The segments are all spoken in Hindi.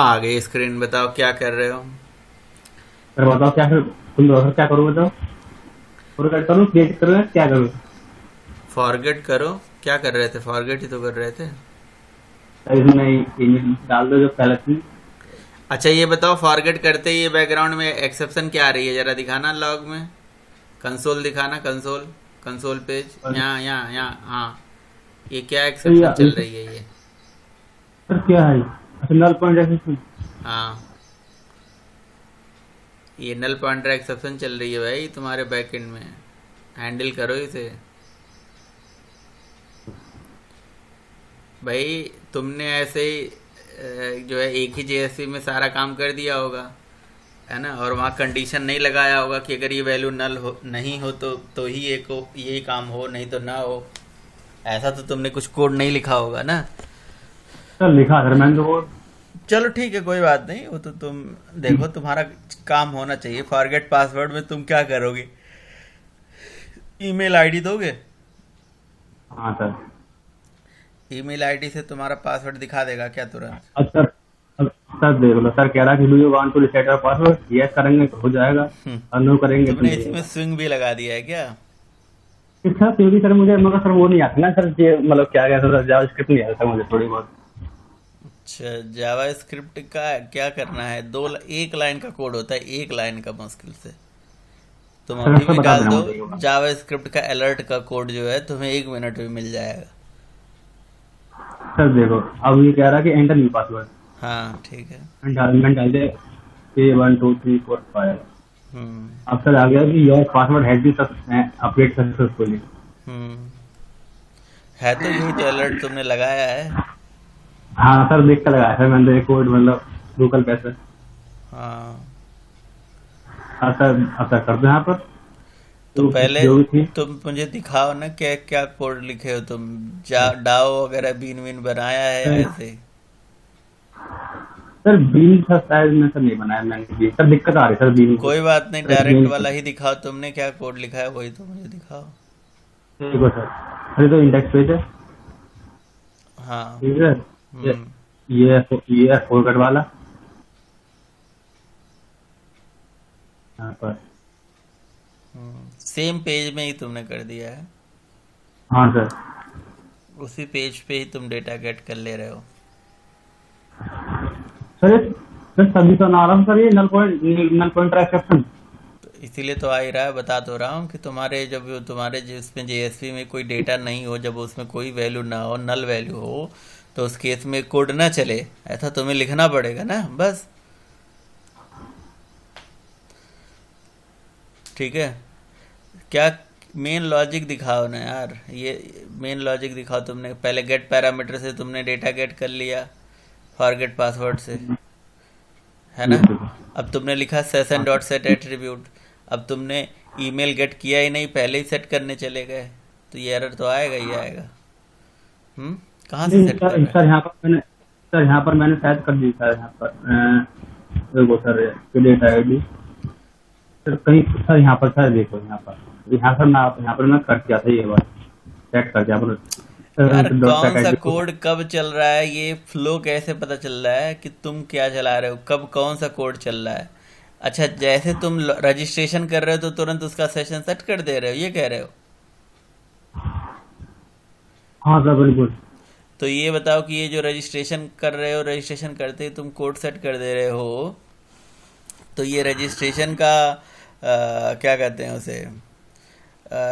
आ गई स्क्रीन। बताओ क्या कर रहे हो। फिर बताओ क्या फिर तुम बताओ क्या करूँ बताओ। फॉरवर्ड करूँ क्रिएट करूँ क्या करूँ। फॉरगेट करो। क्या कर रहे थे? फॉरगेट ही तो कर रहे थे। इसमें ईमेल डाल दो जो पहले थी। अच्छा ये बताओ, फॉरगेट करते ही ये बैकग्राउंड में एक्सेप्शन क्या आ रही है? जरा दिखाना लॉग में। कंसोल दिखाना, कंसोल। कंसोल पेज, और यहाँ यहाँ यहाँ, हाँ। ये क्या तो एक्सेप्शन चल ये रही है ये? सर क्या है अच्छा नल पॉइंट एक्सेप्शन। हाँ, ये नल पॉइंटर एक्सेप्शन चल रही है भाई तुम्हारे बैकएंड में। हैंडल करो इसे। भाई तुमने ऐसे ही जो है एक ही जेएसपी में सारा काम कर दिया होगा, है ना? और वहाँ कंडीशन नहीं लगाया होगा कि अगर ये वैल्यू नल हो नहीं हो तो ही ये काम हो, नहीं तो ना हो। ऐसा तो तुमने कुछ कोड नहीं लिखा होगा ना। सर लिखा सर मैंने तो वो। चलो ठीक है, कोई बात नहीं। वो तो तुम देखो, तुम्हारा काम होना चाहिए। फॉरगेट पासवर्ड में तुम क्या करोगे? ईमेल आईडी दोगे? हाँ सर। ईमेल आईडी से तुम्हारा पासवर्ड दिखा देगा क्या तुरंत? अब सर अब सर देख लो सर कह रहा है कि do you want to reset your password yes करेंगे तो हो जाएगा और नो करेंगे तो तुमने नहीं इसमें होगा। स्विंग भी लगा दिया है क्या? सर फिर भी सर मुझे मगर सर वो नहीं आता ना सर ये मतलब क्या कहते हैं जावास्क्रिप्ट नहीं आता सर मुझे थोड़ी बहुत। अच्छा, जावा स्क्रिप्ट का क्या करना है? एक लाइन का कोड होता है, एक लाइन का मुश्किल से। तुम सर अभी सर भी बता डाल देना दो। मुझे ये बात। जावा स्क्रिप्ट का अलर्ट का कोड जो है तुम्हें 1 मिनट में मिल जाएगा। सर देखो अब ये कह रहा है कि एंटर न्यू पासवर्ड। हाँ ठीक है। मैंने डाल दे A1234 5। हम्म। अब सर आ गया कि your password has been update successfully. Hmm. है तो यही तो अलर्ट तुमने लगाया है। हाँ सर देख कर लगाया सर मैंने एक कोड मतलब गूगल पे से। हाँ, हाँ सर अब सर कर दो यहाँ पर तो जो पहले जो भी थी। तुम मुझे दिखाओ ना, क्या क्या कोड लिखे हो तुम। डाओ वगैरह बीन बीन बनाया है या सर ऐसे? सर बीन सर शायद में सर नहीं बनाया मैंने भी सर दिक्कत आ रही है सर बीन को कोई बात नहीं, सर एक डायरेक्ट मेल वाला ही दिखाओ। तुमने क्या कोड लिखा है वही तो मुझे दिखाओ। देखो सर अरे तो इंडेक्स पेज है हाँ। ठीक है। ये हम्म। ये है फोरकट वाला यहाँ पर। सेम पेज में ही तुमने कर दिया है। हाँ सर। उसी पेज पे ही तुम डेटा गेट कर ले रहे हो। सर ये सर सभी तो ना आ रहा हूँ सर ये नल पॉइंट एक्सेप्शन। तो इसीलिए तो आ ही रहा है। बता तो रहा हूँ कि तुम्हारे जब तुम्हारे जिसमें जेएसपी में कोई डेटा नहीं हो, जब उसमें कोई वैल्यू ना हो, नल वैल्यू हो, तो उस केस में कोड ना चले। ऐसा तुम्हें लिखना पड़ेगा ना, बस। ठीक है। क्या मेन लॉजिक दिखाओ ना यार। ये मेन लॉजिक दिखाओ। तुमने पहले गेट पैरामीटर से तुमने डेटा गेट कर लिया, फॉरगेट पासवर्ड से, है ना? अब तुमने लिखा सेशन हाँ डॉट सर। Set attribute. अब तुमने ईमेल गेट किया ही नहीं, पहले ही सेट करने चले गए, तो ये एरर तो आएगा ही आएगा। हम्म। कहाँ से नहीं सेट कर सर रहे सर यहाँ पर मैंने शायद कर दी सर यहाँ पर देखो सर डेटा आईडी सर कहीं सर यहाँ पर सर देखो यहाँ पर यहाँ सर मैं यहाँ पर मैं कर दिया था ये बात सेट कर दिया हो? यार पर डॉट सेट कौन सा आईडी को। कोड कब चल रहा है, ये फ्लो कैसे पता चल रहा है कि तुम क्या चला रहे हो, कब कौन सा कोड चल रहा है? अच्छा, जैसे तुम रजिस्ट्रेशन कर रहे हो तो तुरंत उसका सेशन सेट कर दे रहे हो, ये कह रहे हो? हाँ सर बिल्कुल। तो ये बताओ कि ये जो रजिस्ट्रेशन कर रहे हो, रजिस्ट्रेशन करते ही तुम कोड सेट कर दे रहे हो, तो ये रजिस्ट्रेशन का क्या कहते हैं उसे,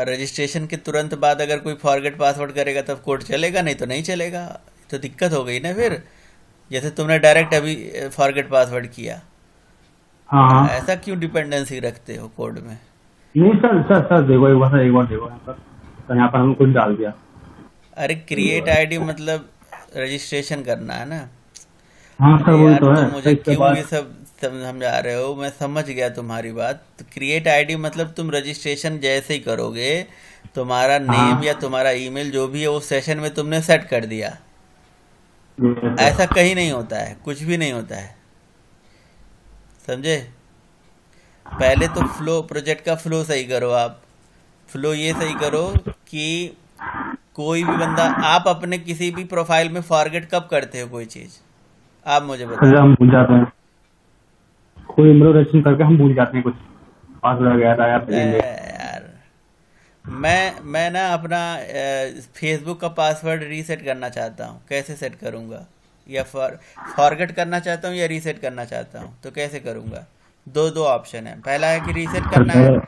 रजिस्ट्रेशन के तुरंत बाद अगर कोई फॉरगेट पासवर्ड करेगा तब कोड चलेगा, नहीं तो नहीं चलेगा। तो दिक्कत हो गई ना फिर। जैसे तुमने डायरेक्ट अभी फॉरगेट पासवर्ड किया। हाँ हाँ। ऐसा क्यों डिपेंडेंसी रखते हो कोड में? नहीं सर सर सर देखो एक बार देखो यहाँ पर सर यहाँ पर हमने कुछ डाल दिया। अरे क्रिएट आईडी मतलब रजिस्ट्रेशन करना है ना। हाँ सर अरे वही यार तो है तुम सर मुझे इसके क्यों ये बाद। सब समझा रहे हो? मैं समझ गया तुम्हारी बात। तो क्रिएट आईडी मतलब तुम रजिस्ट्रेशन जैसे ही करोगे, तुम्हारा नेम या हाँ तुम्हारा ईमेल जो भी है वो सेशन में तुमने सेट कर दिया। ये ऐसा सर। कहीं नहीं होता है, कुछ भी नहीं होता है। समझे? पहले तो फ्लो, प्रोजेक्ट का फ्लो सही करो आप। फ्लो ये सही करो कि कोई भी बंदा, आप अपने किसी भी प्रोफाइल में फॉरगेट कब करते हो कोई चीज़? आप मुझे सर बताओ। हम भूल जाते हैं, कोई मतलब रजिस्ट्रेशन करके हम भूल जाते हैं कुछ, पासवर्ड वगैरह या फिर ईमेल। यार मैं ना अपना फेसबुक का पासवर्ड रीसेट करना चाहता हूँ, कैसे सेट करूँगा? या फॉरगेट करना चाहता हूँ या रीसेट करना चाहता हूँ, तो कैसे करूँगा? दो दो ऑप्शन है, पहला है कि रीसेट सर करना है पहले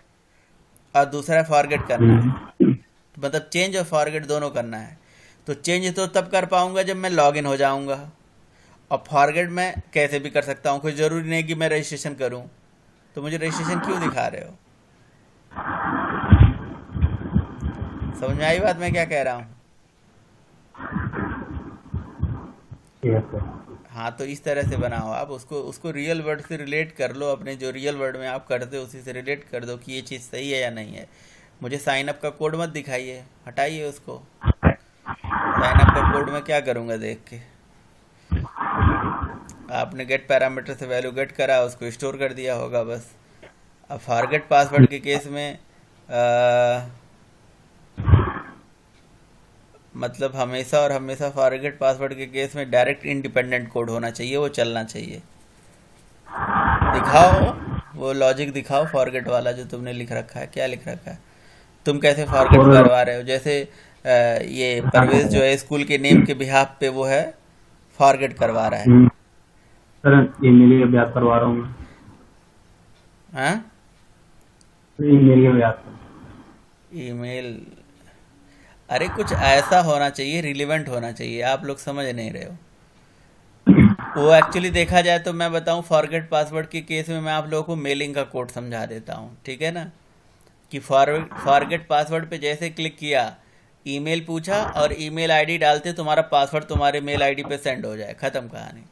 और दूसरा है फॉरगेट करना है। हम्म, मतलब चेंज और फॉरगेट दोनों करना है। तो चेंज तो तब कर पाऊंगा जब मैं लॉगिन हो जाऊंगा, और फॉरगेट मैं कैसे भी कर सकता हूँ, कोई ज़रूरी नहीं कि मैं रजिस्ट्रेशन करूँ। तो मुझे रजिस्ट्रेशन क्यों दिखा रहे हो? समझ में आई बात मैं क्या कह रहा हूँ? ठीक है सर। हाँ, तो इस तरह से बनाओ आप उसको, उसको रियल वर्ड से रिलेट कर लो, अपने जो रियल वर्ड में आप करते हो उसी से रिलेट कर दो कि ये चीज़ सही है या नहीं है। मुझे साइन अप का कोड मत दिखाइए, हटाइए उसको। साइन अप का कोड मैं क्या करूँगा देख के? आपने गेट पैरामीटर से वैल्यू गेट करा, उसको स्टोर कर दिया होगा बस। अब फॉरगेट पासवर्ड के केस में मतलब हमेशा और हमेशा फॉरगेट पासवर्ड के केस में डायरेक्ट इंडिपेंडेंट कोड होना चाहिए, वो चलना चाहिए। दिखाओ वो लॉजिक, दिखाओ फॉरगेट वाला जो तुमने लिख रखा है, क्या लिख रखा है? तुम कैसे फॉरगेट और करवा रहे हो? जैसे ये बताते परवेज हैं। जो है स्कूल के नेम के बिहाफ पे वो है फॉरगेट करवा रहा है। सर ईमेल ही अभ्यास करवा रहा हूँ मैं, हाँ, ईमेल ही अभ्यास ईमेल। अरे कुछ ऐसा होना चाहिए, रिलेवेंट होना चाहिए, आप लोग समझ नहीं रहे हो। वो एक्चुअली देखा जाए तो मैं बताऊं, फॉरगेट पासवर्ड के केस में मैं आप लोगों को मेलिंग का कोड समझा देता हूं, ठीक है ना? कि फॉरगेट पासवर्ड पे जैसे क्लिक किया, ईमेल पूछा और ईमेल आईडी डालते तुम्हारा पासवर्ड तुम्हारे मेल आईडी पे सेंड हो जाए, खत्म कहानी।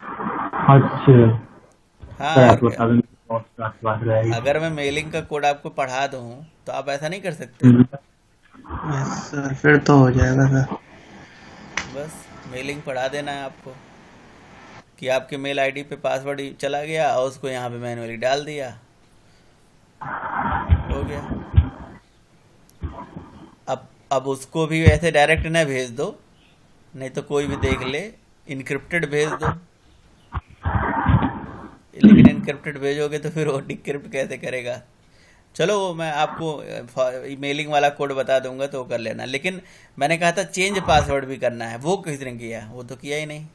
अच्छा हाँ, सर, और आप क्या? बता दें तो बात रहेगी। अगर मैं मेलिंग का कोड आपको पढ़ा दूं तो आप ऐसा नहीं कर सकते? यस सर, फिर तो हो जाएगा सर। बस मेलिंग पढ़ा देना है आपको कि आपके मेल आईडी पे पासवर्ड चला गया और उसको यहाँ पे मैन्युअली डाल दिया, हो गया। अब उसको भी ऐसे डायरेक्ट ना भेज दो, नहीं तो कोई भी देख ले, इनक्रिप्टेड भेज दो। लेकिन इनक्रिप्टेड भेजोगे तो फिर वो डिक्रिप्ट कैसे करेगा? चलो वो मैं आपको मेलिंग वाला कोड बता दूंगा तो वो कर लेना। लेकिन मैंने कहा था चेंज पासवर्ड भी करना है, वो किसने किया? वो तो किया ही नहीं।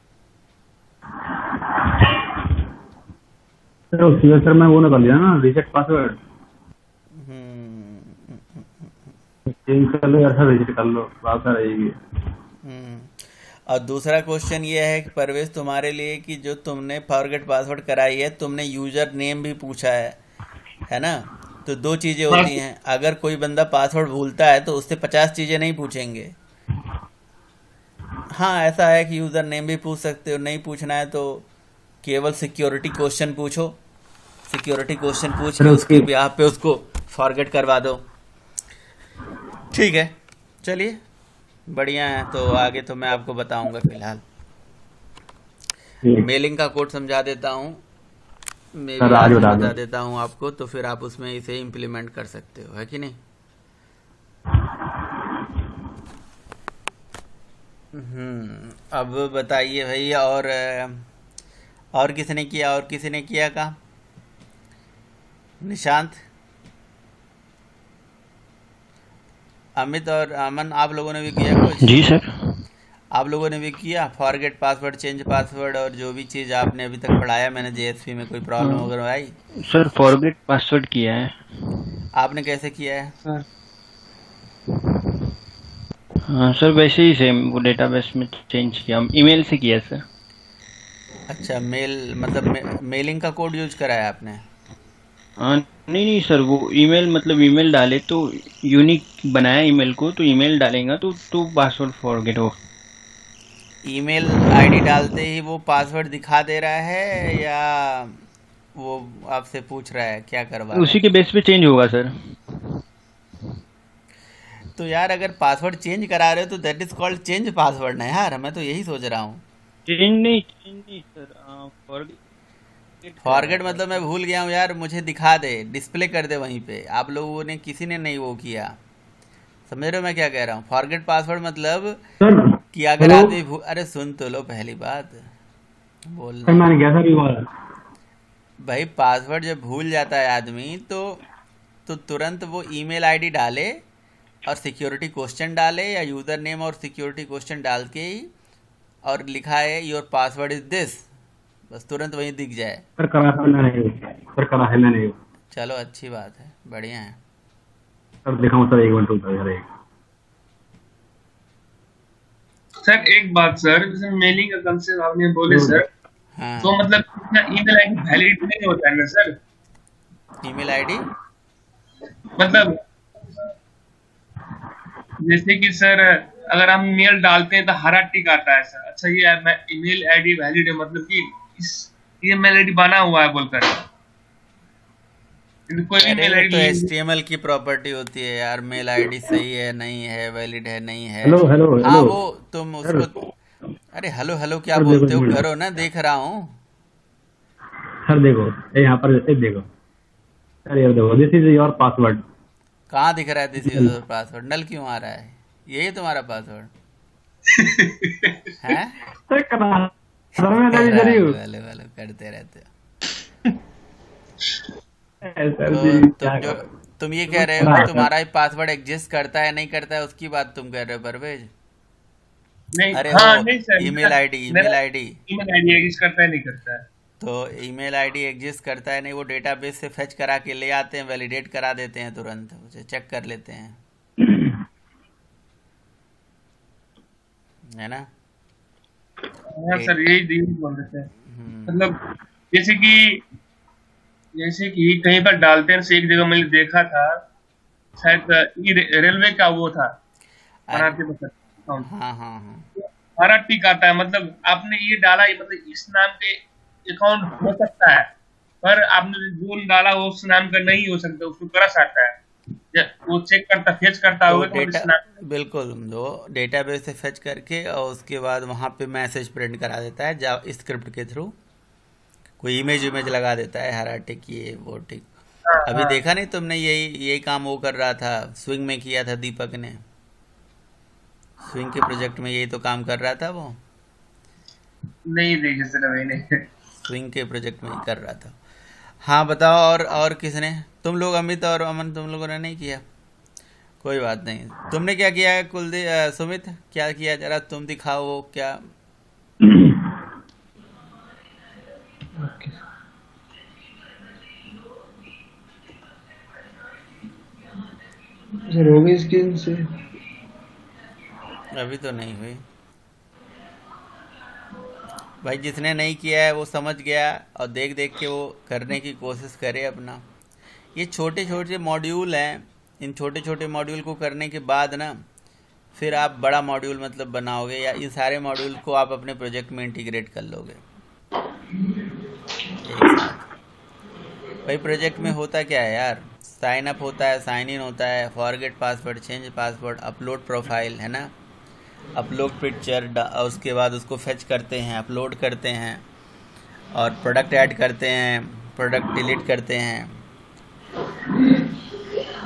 सर उसी सर मैं वो ना कर लिया ना, रिसेट पासवर्ड हम्म। चेंज कर लो या सर रिसेट कर लो, बात रहेगी। हम्म। और दूसरा क्वेश्चन ये है कि परवेश तुम्हारे लिए कि जो तुमने फॉरगेट पासवर्ड कराई है, तुमने यूजर नेम भी पूछा है ना? तो दो चीज़ें होती हैं, अगर कोई बंदा पासवर्ड भूलता है तो उससे 50 चीज़ें नहीं पूछेंगे। हाँ, ऐसा है कि यूज़र नेम भी पूछ सकते हो, नहीं पूछना है तो केवल सिक्योरिटी क्वेश्चन पूछो, सिक्योरिटी क्वेश्चन पूछ के सर उसके उसकी ब्याह पे उसको फॉरगेट करवा दो। ठीक है, चलिए, बढ़िया है। तो आगे तो मैं आपको बताऊंगा, फिलहाल ठीक। मेलिंग का कोड समझा देता हूँ, मे सर भी आज आज ही बता बता दो। देता हूँ आपको, तो फिर आप उसमें इसे इम्प्लीमेंट कर सकते हो, है कि नहीं? अब बताइए भाई, और किसने किया, और किसी ने किया काम? निशांत, अमित और अमन, आप लोगों ने भी किया कुछ? जी सर। आप लोगों ने भी किया फॉरगेट पासवर्ड, चेंज पासवर्ड, और जो भी चीज़ आपने अभी तक पढ़ाया मैंने जेएसपी में, कोई प्रॉब्लम हाँ, वगैरह आई? सर फॉरगेट पासवर्ड किया है। आपने कैसे किया है? सर हाँ सर, वैसे ही सेम वो डेटाबेस में चेंज किया, ईमेल से किया सर। अच्छा, मतलब मेलिंग का कोड यूज करा है आपने? हाँ नहीं नहीं सर, वो ईमेल मतलब ईमेल डाले तो यूनिक बनाया ईमेल को, तो ईमेल डालेगा तो पासवर्ड फॉरगेट हो। ईमेल आईडी डालते ही वो पासवर्ड दिखा दे रहा है या वो आपसे पूछ रहा है क्या करवा रहा उसी है? के बेस पे चेंज होगा सर। तो यार अगर पासवर्ड चेंज करा रहे हो तो that is called change password ना यार, मैं तो यही सोच रहा हूँ। चेंज नहीं सर, फॉरगेट कराया फॉरगेट है मतलब मैं पासवर्ड। भूल गया हूँ यार, मुझे दिखा दे, डिस्प्ले कर दे वहीं पे। आप लोगों ने किसी ने नहीं वो किया, समझ रहे हो मैं क्या कह रहा हूँ? फॉरगेट पासवर्ड मतलब सर कि अगर हेलो आदमी अरे सुन तो लो पहली बात, सर बोलना। मैंने गया सर ये वाला। भाई पासवर्ड जब भूल जाता है आदमी तो तुरंत वो ईमेल आईडी डाले और सिक्योरिटी क्वेश्चन डाले या यूज़र नेम और सिक्योरिटी क्वेश्चन डाल के ही और लिखा है योर पासवर्ड इज दिस, बस तुरंत वहीं दिख जाए। सर करा है मैंने, सर करा है मैंने। चलो अच्छी बात है, बढ़िया है। सर दिखाऊँ सर, 1 मिनट रुको सर एक। सर एक बात सर, जैसे मेलिंग का कंसेप्ट आपने बोले सर, हाँ, तो मतलब ईमेल आईडी वैलिड नहीं होता है ना सर? ईमेल आईडी मतलब जैसे कि सर अगर हम मेल डालते हैं तो हरा टिक आता है सर, अच्छा ये ईमेल आईडी वैलिड है, मतलब कि इस ईमेल आईडी बना हुआ है बोलकर, कोई भी अरे मेल वो तो आईडी। HTML की प्रॉपर्टी होती है यार, मेल आईडी सही है नहीं है, वैलिड है नहीं है। हेलो हेलो हाँ हेलो। वो तुम सर उसको, अरे हेलो हेलो क्या सर बोलते देखो हो, एक मिनट। करो ना, देख रहा हूँ। सर देखो ये यहाँ पर, ये देखो सर, ये देखो दिस इज योर पासवर्ड। कहाँ दिख रहा है दिस इज योर पासवर्ड? नल क्यों आ रहा है? यही तुम्हारा पासवर्ड है? सर करा सर मैं अभी हेलो जरूर हेलो हेलो करते रहते हो। सर तो जी क्या तुम जो करें? तुम ये कह रहे हो कि तुम्हारा ही पासवर्ड एग्जिस्ट करता है नहीं करता है, उसकी बात तुम कर रहे हो परवेज? नहीं, अरे हाँ वो नहीं सर, ईमेल आईडी मेरा आईडी ईमेल आईडी एग्जिस्ट करता है नहीं करता है? तो ईमेल आईडी एग्जिस्ट करता है नहीं, वो डेटाबेस से फेच करा के ले आते हैं, वैलिडेट करा देते हैं, तुरंत उसे चेक कर लेते हैं, है ना? हाँ सर यही बोल रहे थे, हम्म, मतलब जैसे कि कहीं पर डालते हैं, एक जगह मैंने देखा था, शायद ये रेलवे का वो था बनाते वक्त account। हाँ हाँ हाँ, हरा टिक आता है, मतलब आपने ये डाला, ये मतलब इस नाम के अकाउंट हो सकता है, पर आपने जो डाला वो उस नाम का नहीं हो सकता, उसको क्रश आता है। वो चेक करता, फेच करता तो होगा कि मतलब डेटा इस नाम। बिल्कुल वो डेटाबेस से फेच करके और उसके बाद वहाँ पे मैसेज प्रिंट करा देता है जा स्क्रिप्ट के थ्रू, कोई इमेज लगा देता है, हरा टिक ये वो टिक। हाँ अभी हाँ, देखा नहीं तुमने, यही काम वो कर रहा था, स्विंग में किया था दीपक ने, स्विंग के प्रोजेक्ट में यही तो काम कर रहा था वो, नहीं देखे सर मैंने। स्विंग के प्रोजेक्ट में ही कर रहा था। हाँ बताओ, और किसने? तुम लोग अमित और अमन तुम लोगों ने नहीं किया? कोई बात नहीं। तुमने क्या किया है कुलदीप, सुमित क्या किया, जरा तुम दिखाओ वो क्या। सर हो गई स्किन से? अभी तो नहीं हुई भाई, जिसने नहीं किया है वो समझ गया और देख देख के वो करने की कोशिश करे अपना। ये छोटे छोटे मॉड्यूल हैं, इन छोटे छोटे मॉड्यूल को करने के बाद ना फिर आप बड़ा मॉड्यूल मतलब बनाओगे, या इन सारे मॉड्यूल को आप अपने प्रोजेक्ट में इंटीग्रेट कर लोगे एक साथ। भाई प्रोजेक्ट में होता क्या है यार, साइन अप होता है, साइन इन होता है, forget password, change password, upload profile, है ना, अपलोड पिक्चर, उसके बाद उसको फेच करते हैं, अपलोड करते हैं, और प्रोडक्ट ऐड करते हैं, प्रोडक्ट डिलीट करते हैं।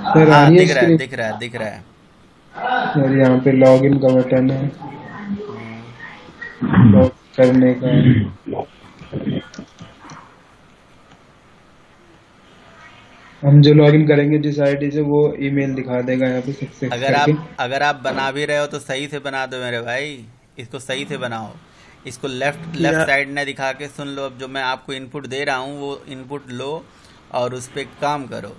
सर आ हाँ रही है दिख रहा है स्क्रीन? दिख रहा है दिख रहा है। सर यहाँ पे लॉगिन का बटन है, लॉग करने का है। हम जो लॉगिन करेंगे जिस आईडी से, वो ईमेल दिखा देगा यहाँ पे सक्सेस करके। अगर आप बना भी रहे हो तो सही से बना दो मेरे भाई, इसको सही से बनाओ, इसको लेफ्ट साइड ने दिखा के सुन लो। अब जो मैं आपको इनपुट दे रहा हूँ वो इनपुट लो और उस पर काम करो।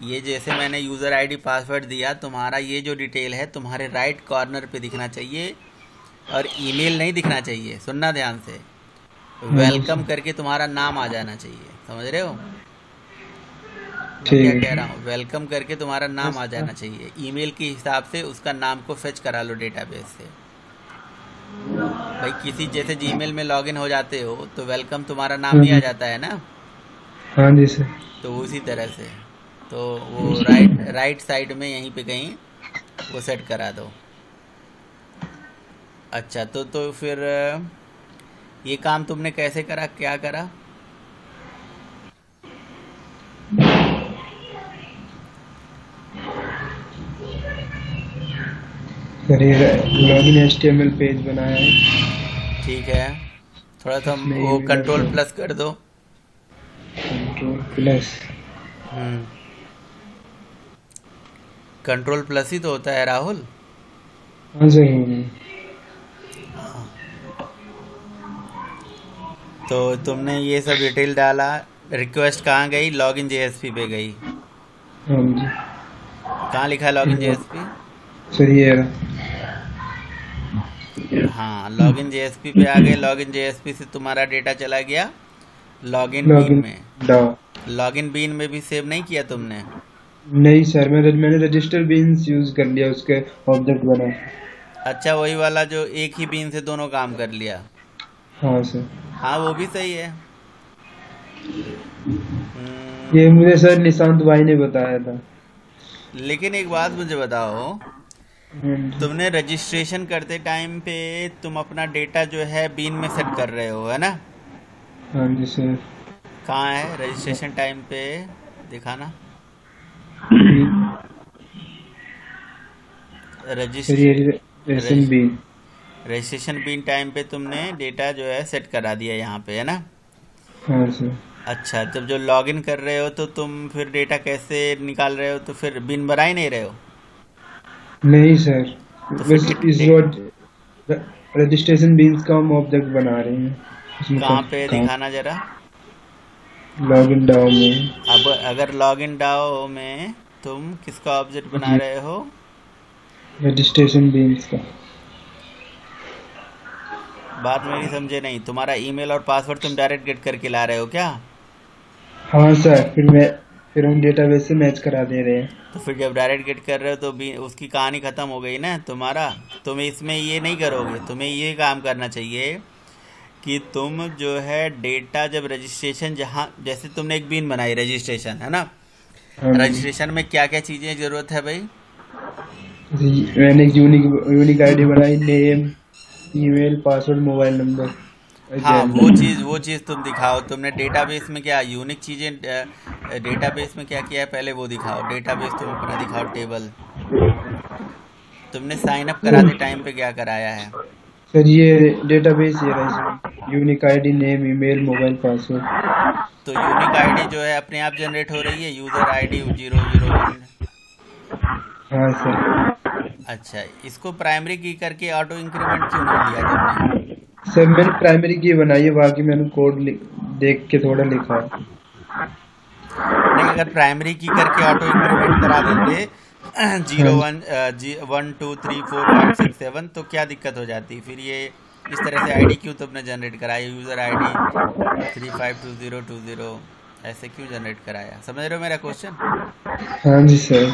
ये जैसे मैंने यूज़र आईडी पासवर्ड दिया, तुम्हारा ये जो डिटेल है तुम्हारे राइट कॉर्नर पे दिखना चाहिए और ईमेल नहीं दिखना चाहिए, सुनना ध्यान से। वेलकम करके तुम्हारा नाम आ जाना चाहिए, समझ रहे हो मैं क्या ठीक कह है। रहा हूँ? वेलकम करके तुम्हारा नाम आ जाना चाहिए, ईमेल के हिसाब से उसका नाम को फेच करा लो डेटाबेस से। भाई किसी जैसे जीमेल में लॉगिन हो जाते हो तो वेलकम तुम्हारा नाम नहीं आ जाता है ना, हाँ जी सर। तो उसी तरह से तो वो राइट साइड में यहीं पे कहीं वो सेट करा दो। अच्छा तो फिर ये काम तुमने कैसे करा, क्या करा? सर ये लॉगिन HTML पेज बनाया है। ठीक है, थोड़ा सा इसमें वो email कंट्रोल address, प्लस कर दो। Control plus. Hmm, control plus ही तो होता है राहुल। हाँ सर, हाँ। तो तुमने ये सब डिटेल डाला, रिक्वेस्ट कहाँ गई? लॉगिन जेएसपी पे गई। हाँ जी। कहाँ लिखा है लॉगिन जेएसपी? सर ये रहा। हाँ, लॉगिन जेएसपी पे आ गए। लॉगिन जेएसपी से तुम्हारा डेटा चला गया लॉगिन बीन लॉगिन में। डाउ। लॉगिन बीन में भी सेव नहीं किया तुमने? नहीं सर, मैंने रजिस्टर बीन्स यूज कर लिया, उसके ऑब्जेक्ट बना। अच्छा, वही वाला जो एक ही बीन से दोनों काम कर लिया। हाँ सर। हाँ, वो भी सही है। ये मुझे सर निशांत भाई ने बताया था। लेकिन एक बात मुझे बताओ, हाँ जी। तुमने रजिस्ट्रेशन करते टाइम पे तुम अपना डेटा जो है बीन में सेट कर रहे हो, है ना? हाँ जी सर। कहाँ है रजिस्ट्रेशन टाइम पे? दिखाना। सर ये registration ration bean. Bean time पे तुमने डेटा जो है सेट करा दिया यहाँ पे, है ना? हाँ सर। अच्छा, जब जो लॉगिन कर रहे हो तो तुम फिर डेटा कैसे निकाल रहे हो? तो फिर बिन बना ही नहीं रहे हो? नहीं सर, तो फिर बस इस रजिस्ट्रेशन बीन्स का हम ऑब्जेक्ट बना रहे हैं। उसमें कहाँ पे दिखाना जरा। लॉगिन डाउ में। अब अगर लॉगिन डाओ में तुम किसका ऑब्जेक्ट बना रहे हो? रजिस्ट्रेशन बीन्स का। बात मेरी समझे नहीं। तुम्हारा ईमेल और पासवर्ड तुम डायरेक्ट गेट करके ला रहे हो क्या? हाँ सर, फिर हम डेटाबेस से मैच करा दे रहे हैं। तो फिर जब डायरेक्ट गेट कर रहे हो तो भी उसकी कहानी ख़त्म हो गई ना तुम्हारा। तुम इसमें ये नहीं करोगे, तुम्हें ये काम करना चाहिए कि तुम जो है डेटा जब रजिस्ट्रेशन, जहाँ जैसे तुमने एक बीन बनाई रजिस्ट्रेशन, है ना? हाँ जी। रजिस्ट्रेशन में क्या क्या चीज़ें ज़रूरत है भाई? मैंने एक यूनिक आईडी बनाई, name, email, password, mobile number, हाँ, जेंडर। वो चीज़ तुम दिखाओ। तुमने डेटाबेस में क्या यूनिक चीज़ें, डेटाबेस में क्या किया है पहले वो दिखाओ। डेटाबेस तुम अपना दिखाओ, टेबल। तुमने साइन अप कराते टाइम पे क्या कराया है? सर ये डेटाबेस ये रहा, इसमें unique ID, name, email, mobile, password. तो यूनिक आईडी जो है अपने आप जनरेट हो रही है, यूज़र आईडी 001। हाँ सर। अच्छा, इसको प्राइमरी की करके ऑटो इंक्रीमेंट क्यों नहीं लिया तुमने? सर मैंने प्राइमरी की बनाई है, बाकी मैंने कोड देख के थोड़ा लिखा है। नहीं, अगर प्राइमरी की करके ऑटो इंक्रीमेंट करा देते 1 2 3 4 5 6 7, तो क्या दिक्कत हो जाती? फिर ये इस तरह से आईडी क्यों तुमने जनरेट कराया? यूज़र आईडी 352020 ऐसे क्यों जनरेट कराया? समझ रहे हो मेरा क्वेश्चन? हाँ जी सर।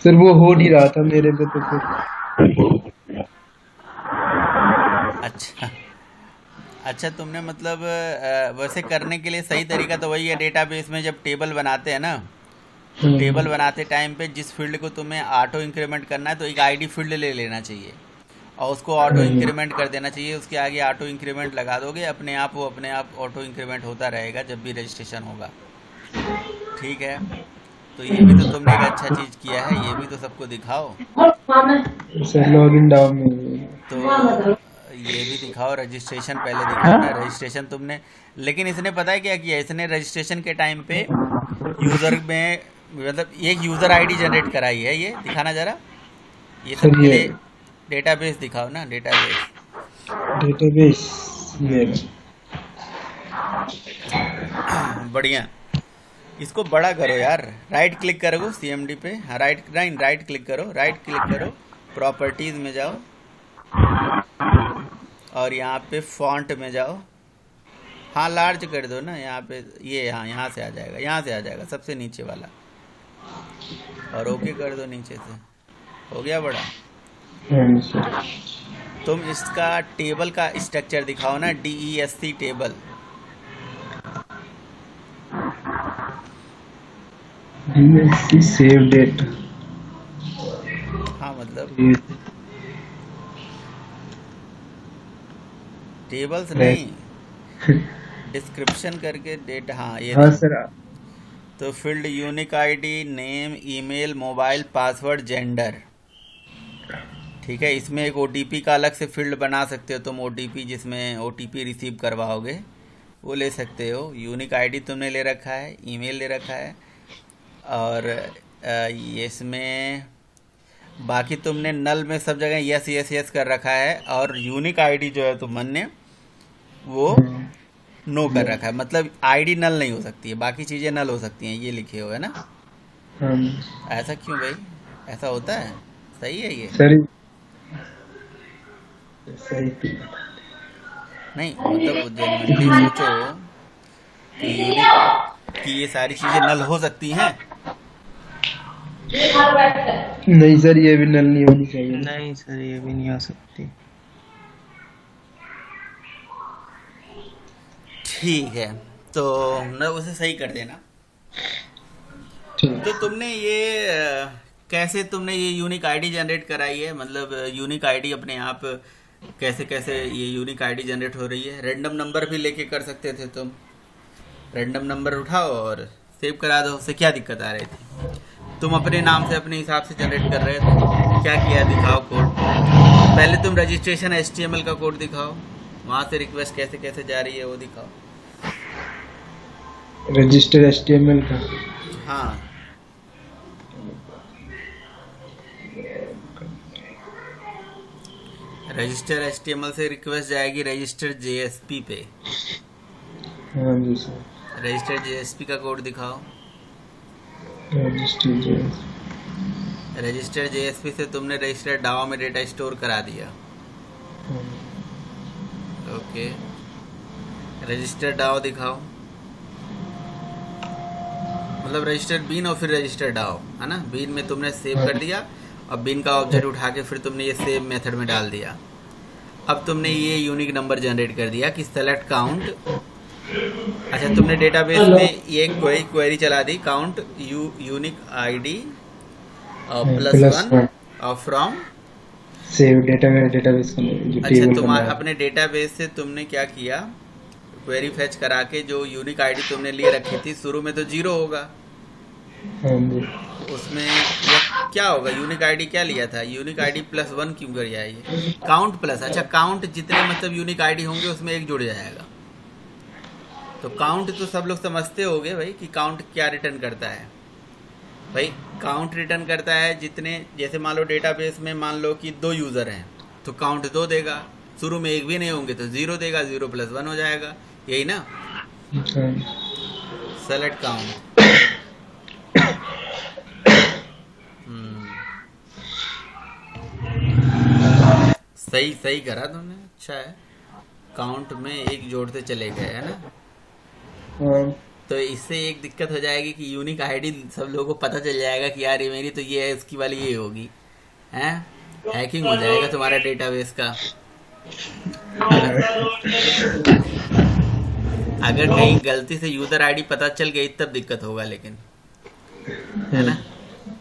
सर वो हो नहीं रहा था मेरे पे, तो फिर। अच्छा अच्छा, तुमने मतलब वैसे करने के लिए सही तरीका तो वही है। डेटाबेस में जब टेबल बनाते हैं ना, तो टेबल बनाते टाइम पे जिस फील्ड को तुम्हें ऑटो इंक्रीमेंट करना है तो एक आईडी फील्ड ले लेना चाहिए और उसको ऑटो इंक्रीमेंट कर देना चाहिए। उसके आगे ऑटो इंक्रीमेंट लगा दोगे, अपने आप वो अपने आप ऑटो इंक्रीमेंट होता रहेगा जब भी रजिस्ट्रेशन होगा। ठीक है, तो ये भी तो तुमने एक अच्छा चीज़ किया है, ये भी तो सबको दिखाओ। सर लॉगिन डाउन में। तो ये भी दिखाओ, रजिस्ट्रेशन पहले दिखाओ ना। रजिस्ट्रेशन तुमने, लेकिन इसने पता है क्या किया? इसने रजिस्ट्रेशन के टाइम पे यूज़र में मतलब एक यूज़र आईडी जनरेट कराई है। ये दिखाना ज़रा। ये सब के लिए डेटाबेस दिखाओ ना, डेटाबेस ये बढ़िया। इसको बड़ा करो यार, राइट क्लिक करो सीएमडी पे। हाँ, राइट क्लिक करो, प्रॉपर्टीज़ में जाओ और यहाँ पे फॉन्ट में जाओ। हाँ, लार्ज कर दो ना यहाँ पे। ये हाँ, यहाँ से आ जाएगा सबसे नीचे वाला, और ओके कर दो नीचे से। हो गया बड़ा। तुम इसका टेबल का स्ट्रक्चर दिखाओ ना, DESC टेबल। Save date. हाँ, मतलब टेबल्स नहीं, डिस्क्रिप्शन करके डेट। हाँ, ये हाँ सर। तो field unique ID, name, email, mobile, password, gender. ठीक है, इसमें एक ओटीपी का अलग से फील्ड बना सकते हो तुम, ओटीपी जिसमें ओटीपी रिसीव करवाओगे वो ले सकते हो। यूनिक आईडी तुमने ले रखा है, ईमेल ले रखा है, और ये इसमें बाकी तुमने नल में सब जगह यस यस यस कर रखा है, और यूनिक आईडी जो है तुमने वो नो कर रखा है। मतलब आईडी नल नहीं हो सकती है, बाकी चीज़ें नल हो सकती हैं, ये लिखे हो है ना। हाँ ऐसा क्यों भाई, ऐसा होता है? सही है ये? सर, सही नहीं मतलब जेन्युइनली सोचो कि यूनिक कि ये सारी चीज़ें नल हो सकती हैं। नहीं सर, ये भी नल नहीं होनी चाहिए। नहीं सर, ये भी नहीं हो सकती। ठीक है, तो मैं उसे सही कर देना। ठीक। तो तुमने ये कैसे तुमने ये यूनिक आईडी जनरेट कराई है? मतलब यूनिक आईडी अपने आप कैसे कैसे ये यूनिक आईडी जनरेट हो रही है? रैंडम नंबर भी लेके कर सकते थे तुम, रैंडम नंबर उठाओ और सेव करा दो, उससे क्या दिक्कत आ रही थी? तुम अपने नाम से अपने हिसाब से जनरेट कर रहे थे, क्या किया दिखाओ कोड। पहले तुम रजिस्ट्रेशन HTML का कोड दिखाओ, वहाँ से रिक्वेस्ट कैसे कैसे जा रही है वो दिखाओ। रजिस्टर HTML का। हाँ, रजिस्टर HTML से रिक्वेस्ट जाएगी रजिस्टर JSP पे। हाँ जी सर। रजिस्टर JSP का कोड दिखाओ। रजिस्टर JSP से तुमने रजिस्टर डावा में डेटा स्टोर करा दिया। ओके, रजिस्टर डाव दिखाओ, मतलब रजिस्टर बीन और फिर रजिस्टर डाव, है ना। बीन में तुमने सेव कर दिया और बीन का ऑब्जेक्ट उठा के फिर तुमने ये सेव मेथड में डाल दिया। अब तुमने ये यूनिक नंबर जनरेट कर दिया कि सेलेक्ट काउंट। अच्छा, तुमने डेटाबेस में ये क्वेरी चला दी, काउंट यूनिक आईडी +1 और फ्रॉम सेव डेटाबेस का जो अच्छा, टेबल तुम बनाया। अपने डेटाबेस से तुमने क्या किया, क्वेरी फेच करा के जो यूनिक आईडी तुमने लिए रखी थी, शुरू में तो 0 होगा, हाँ जी। उसमें क्या होगा, यूनिक आईडी क्या लिया था, यूनिक आईडी +1 क्यों कर आया ये, काउंट प्लस। अच्छा, काउंट जितने मतलब यूनिक आईडी होंगे उसमें एक जुड़ जाएगा। तो काउंट तो सब लोग समझते होंगे भाई कि काउंट क्या रिटर्न करता है। भाई काउंट रिटर्न करता है जितने, जैसे मान लो डेटाबेस में मान लो कि 2 यूज़र हैं तो काउंट 2 देगा, शुरू में एक भी नहीं होंगे तो 0 देगा, 0 + 1 हो जाएगा, यही ना। हाँ। सेलेक्ट काउंट, सही सही करा तुमने, अच्छा है। काउंट में एक जोड़ते चले गए, है ना। हाँ। तो इससे एक दिक्कत हो जाएगी कि यूनिक आईडी सब लोगों को पता चल जाएगा कि यार ये मेरी तो ये है, इसकी वाली ये होगी, हैं। हैकिंग हो जाएगा तुम्हारा डेटाबेस का। अगर कहीं गलती से यूजर आईडी पता चल गई तब दिक्कत होगा, लेकिन है ना,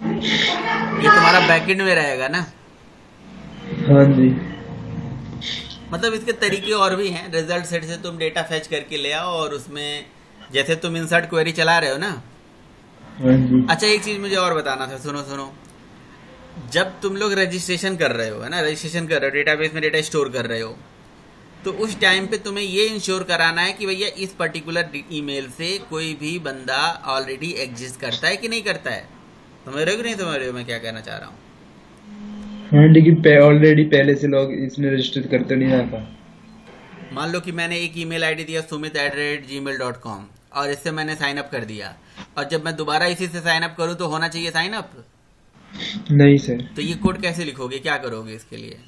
ये तुम्हारा बैकएंड में रहेगा ना। हाँ जी। मतलब इसके तरीके और भी हैं। रिजल्ट सेट से तुम डेटा फेच करके ले आओ और उसमें जैसे तुम इंसर्ट क्वेरी चला रहे हो ना। हाँ जी। अच्छा, एक चीज मुझे और बताना था, सुनो सुनो। जब तुम लोग रजिस्ट्रेशन कर रहे हो, है ना, रजिस्ट्रेशन कर रहे हो, डेटाबेस में डेटा स्टोर कर रहे हो, तो उस टाइम पे तुम्हें ये इंश्योर कराना है कि भैया इस पर्टिकुलर ईमेल से कोई भी बंदा ऑलरेडी एग्जिस्ट करता है कि नहीं करता है। समझ रहे हो कि नहीं समझ रहे हो मैं क्या कहना चाह रहा हूँ? हाँ, लेकिन ऑलरेडी पहले से लोग इसमें रजिस्टर करते नहीं आता। मान लो कि मैंने एक ईमेल आईडी दिया sumit@gmail.com और इससे मैंने साइन अप कर दिया, और जब मैं दोबारा इसी से साइन अप करूँ तो होना चाहिए साइन अप। नहीं सर, तो ये कोड कैसे लिखोगे, क्या करोगे इसके लिए?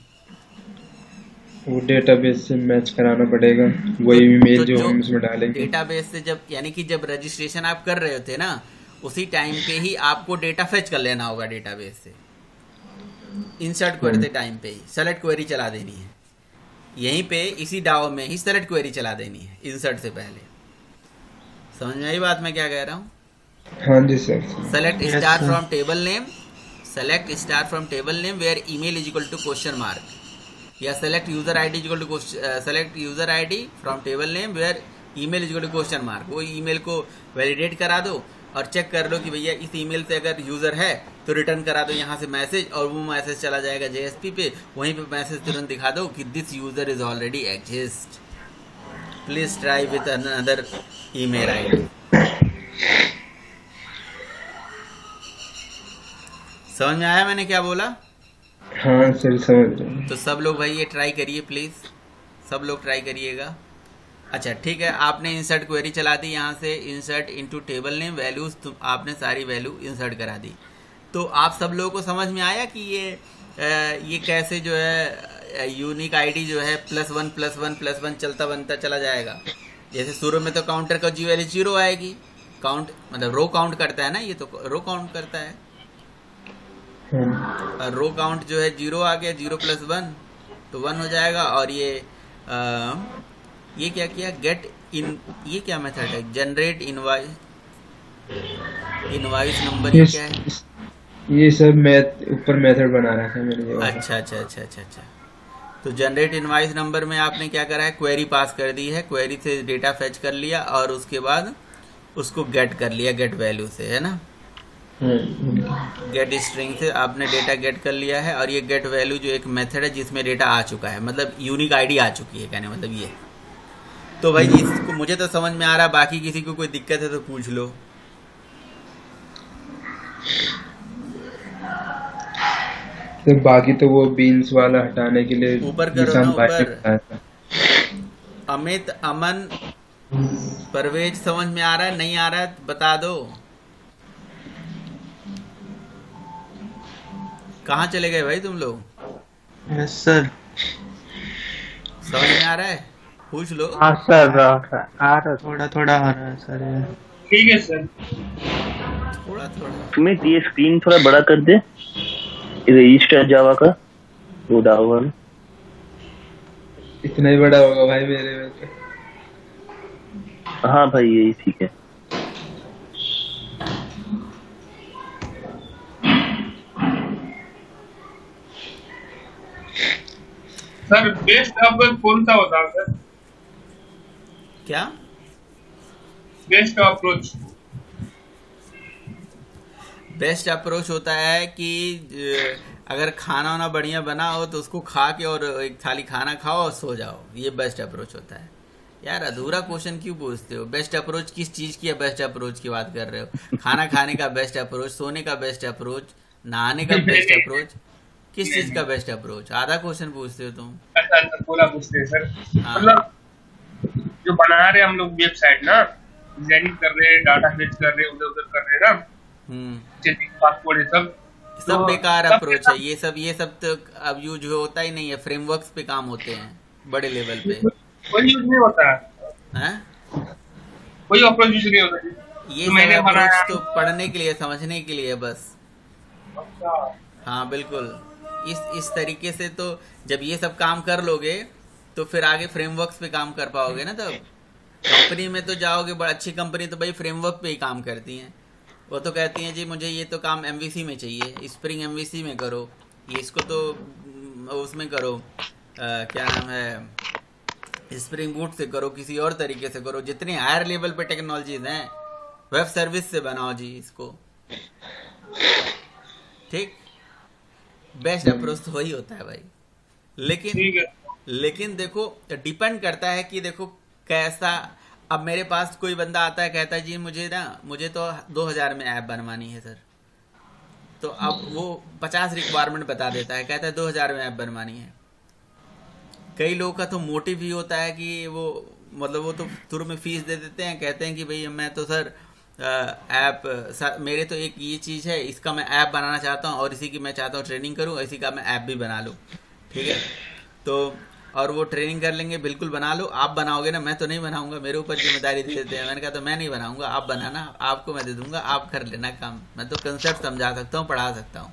वो डेटाबेस से मैच कराना पड़ेगा, वही ईमेल जो हम उसमें डालेंगे। डेटाबेस से जब, यानी कि जब रजिस्ट्रेशन आप कर रहे होते ना, उसी टाइम पे ही आपको डेटा फेच कर लेना होगा डेटाबेस से। इंसर्ट करते टाइम पे ही सेलेक्ट क्वेरी चला देनी है, यहीं पे इसी डाव में ही सेलेक्ट क्वेरी चला देनी है इंसर्ट से पहले। समझ में आई बात मैं क्या कह रहा हूँ? हाँ जी sir. Select star from table name, select star from table name where email is equal to question mark, या select user ID is equal to select user ID from table name where email is equal to question mark. वो ईमेल को वैलिडेट करा दो और चेक कर लो कि भैया इस ईमेल से अगर यूज़र है तो रिटर्न करा दो यहाँ से मैसेज, और वो मैसेज चला जाएगा जेएसपी पे, वहीं पे मैसेज तुरंत दिखा दो कि this user is already exist, please try with another email ID. समझ में आया मैंने क्या बोला? हाँ सर समझ रहे हैं। तो सब लोग भाई ये ट्राई करिए प्लीज़, सब लोग ट्राई करिएगा। अच्छा ठीक है, आपने इंसर्ट क्वेरी चला दी, यहाँ से insert into table name values, आपने सारी वैल्यू इंसर्ट करा दी। तो आप सब लोगों को समझ में आया कि ये कैसे जो है यूनिक आईडी जो है +1 चलता बनता चला जाएगा। जैसे शुरू में तो काउंटर का वैल्यू 0 आएगी, काउंट मतलब रो काउंट करता है ना, ये तो रो काउंट करता है, हाँ। और रो काउंट जो है 0 आ गया, 0 + 1 तो 1 हो जाएगा। और ये क्या किया, गेट इन, ये क्या मेथड है, जनरेट इनवाइस नंबर, ये क्या है? ये सब मैथ ऊपर मेथड बना रहा था मेरे जगह। अच्छा। तो जनरेट इनवाइस नंबर में आपने क्या करा है, क्वेरी पास कर दी है, क्वेरी से डेटा फेच कर लिया और उसके बाद उसको गेट कर लिया, गेट वैल्यू से, है ना, गेट स्ट्रिंग से आपने डेटा गेट कर लिया है। और ये गेट वैल्यू जो एक मेथड है जिसमें डेटा आ चुका है, मतलब यूनिक आईडी आ चुकी है, कहने मतलब ये। तो भाई इसको मुझे तो समझ में आ रहा है, बाकी किसी को कोई दिक्कत है तो पूछ लो। तो बाकी तो वो बीन्स वाला हटाने के लिए ऊपर करो निशान ना, भाई ने ऊपर। बताया था। अमित, अमन, परवेज समझ में आ रहा है, नहीं आ रहा है बता दो। कहाँ चले गए भाई तुम लोग? Yes sir. समझ में आ रहा है, पूछ लो। हाँ सर आ रहा थोड़ा थोड़ा आ रहा है सर ये। ठीक है सर। थोड़ा थोड़ा सुमित ये स्क्रीन थोड़ा बड़ा कर दे, रजिस्टर जावा का वो डाउन। इतना ही बड़ा होगा भाई मेरे में तो। हाँ भाई यही ठीक है। सर बेस्ट अप्रोच कौन सा होता है सर? क्या? बेस्ट अप्रोच बेस्ट अप्रोच होता है कि अगर खाना वाना बढ़िया बना हो तो उसको खा के और एक थाली खाना खाओ और सो जाओ, ये बेस्ट अप्रोच होता है। यार अधूरा क्वेश्चन क्यों पूछते हो? बेस्ट अप्रोच किस चीज़ की है? बेस्ट अप्रोच की बात कर रहे हो? खाना खाने का बेस्ट अप्रोच, सोने का बेस्ट अप्रोच, नहाने का बेस्ट अप्रोच, किस चीज़ का बेस्ट अप्रोच? आधा क्वेश्चन पूछते हो तुम। अच्छा पूरा पूछते हैं सर। हाँ। मतलब जो बना रहे हम लोग वेबसाइट ना, डिजाइनिंग कर रहे हैं, डाटा फेच कर रहे हैं, उधर उधर कर रहे हैं ना, चेकिंग पासवर्ड ये सब सब तो बेकार सब अप्रोच है। ये सब तो अब यूज होता ही नहीं है, फ्रेमवर्क्स पे काम होते हैं बड़े लेवल पे। कोई यूज नहीं होता है, हैं? कोई अप्रोच यूज नहीं होता है। ये तो मैंने सब बनाया। अप्रोच तो पढ़ने के लिए, समझने के लिए बस। अच्छा हाँ बिल्कुल, इस तरीके से तो जब ये सब काम कर लोगे तो फिर आगे फ्रेमवर्क्स पे काम कर पाओगे ना। तब कंपनी में तो जाओगे, बड़ी अच्छी कंपनी तो भाई फ्रेमवर्क पे ही काम करती हैं। वो तो कहती हैं जी मुझे ये तो काम एमवीसी में चाहिए, स्प्रिंग एमवीसी में करो, ये इसको तो उसमें करो, क्या नाम है, स्प्रिंग बूट से करो, किसी और तरीके से करो। जितनी हायर लेवल पे टेक्नोलॉजीज हैं वेब सर्विस से बनाओ जी इसको, ठीक। बेस्ट अप्रोच तो वही होता है भाई। ठीक है। लेकिन देखो डिपेंड करता है कि देखो कैसा। अब मेरे पास कोई बंदा आता है, कहता है जी मुझे तो 2000 में ऐप बनवानी है सर, तो अब वो 50 रिक्वायरमेंट बता देता है, कहता है 2000 में ऐप बनवानी है। कई लोगों का तो मोटिव ही होता है कि वो मतलब वो तो शुरू में फीस दे देते हैं, कहते हैं कि भाई मैं तो सर ऐप मेरे तो एक ये चीज़ है, इसका मैं ऐप बनाना चाहता हूँ और इसी की मैं चाहता हूँ ट्रेनिंग करूँ, इसी का मैं ऐप भी बना लूँ, ठीक है। तो और वो ट्रेनिंग कर लेंगे, बिल्कुल बना लो। आप बनाओगे ना, मैं तो नहीं बनाऊंगा, मेरे ऊपर जिम्मेदारी दे देते हैं। मैंने कहा तो मैं नहीं बनाऊंगा, आप बनाना, आपको मैं दे दूंगा, आप कर लेना काम। मैं तो कंसेप्ट समझा सकता हूँ, पढ़ा सकता हूँ।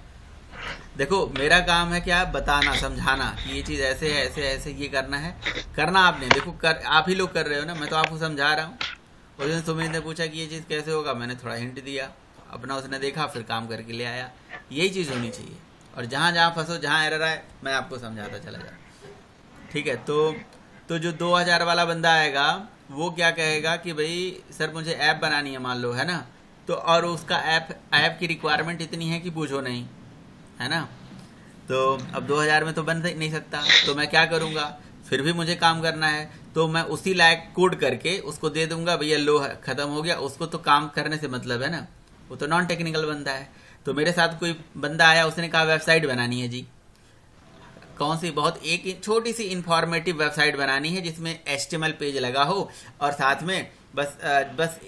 देखो मेरा काम है क्या, बताना, समझाना कि ये चीज़ ऐसे है, ऐसे ऐसे ये करना है, करना आपने। देखो आप ही लोग कर रहे हो ना, मैं तो आपको समझा रहा हूँ। उस दिन सुमित ने पूछा कि ये चीज़ कैसे होगा, मैंने थोड़ा हिंट दिया अपना, उसने देखा, फिर काम करके ले आया। यही चीज़ होनी चाहिए। और जहाँ जहाँ फंसो, जहाँ एरर आए, मैं आपको समझाता चला जाऊँ, ठीक है। तो जो 2000 वाला बंदा आएगा वो क्या कहेगा कि भाई सर मुझे ऐप बनानी है, मान लो, है ना, तो और उसका ऐप की रिक्वायरमेंट इतनी है कि पूछो नहीं, है ना। तो अब 2000 में तो बन नहीं सकता, तो मैं क्या करूँगा, फिर भी मुझे काम करना है, तो मैं उसी लायक कोड करके उसको दे दूंगा, भैया लो ख़त्म हो गया। उसको तो काम करने से मतलब है ना, वो तो नॉन टेक्निकल बंदा है। तो मेरे साथ कोई बंदा आया, उसने कहा वेबसाइट बनानी है जी, कौन सी, बहुत एक छोटी सी इंफॉर्मेटिव वेबसाइट बनानी है जिसमें HTML पेज लगा हो और साथ में बस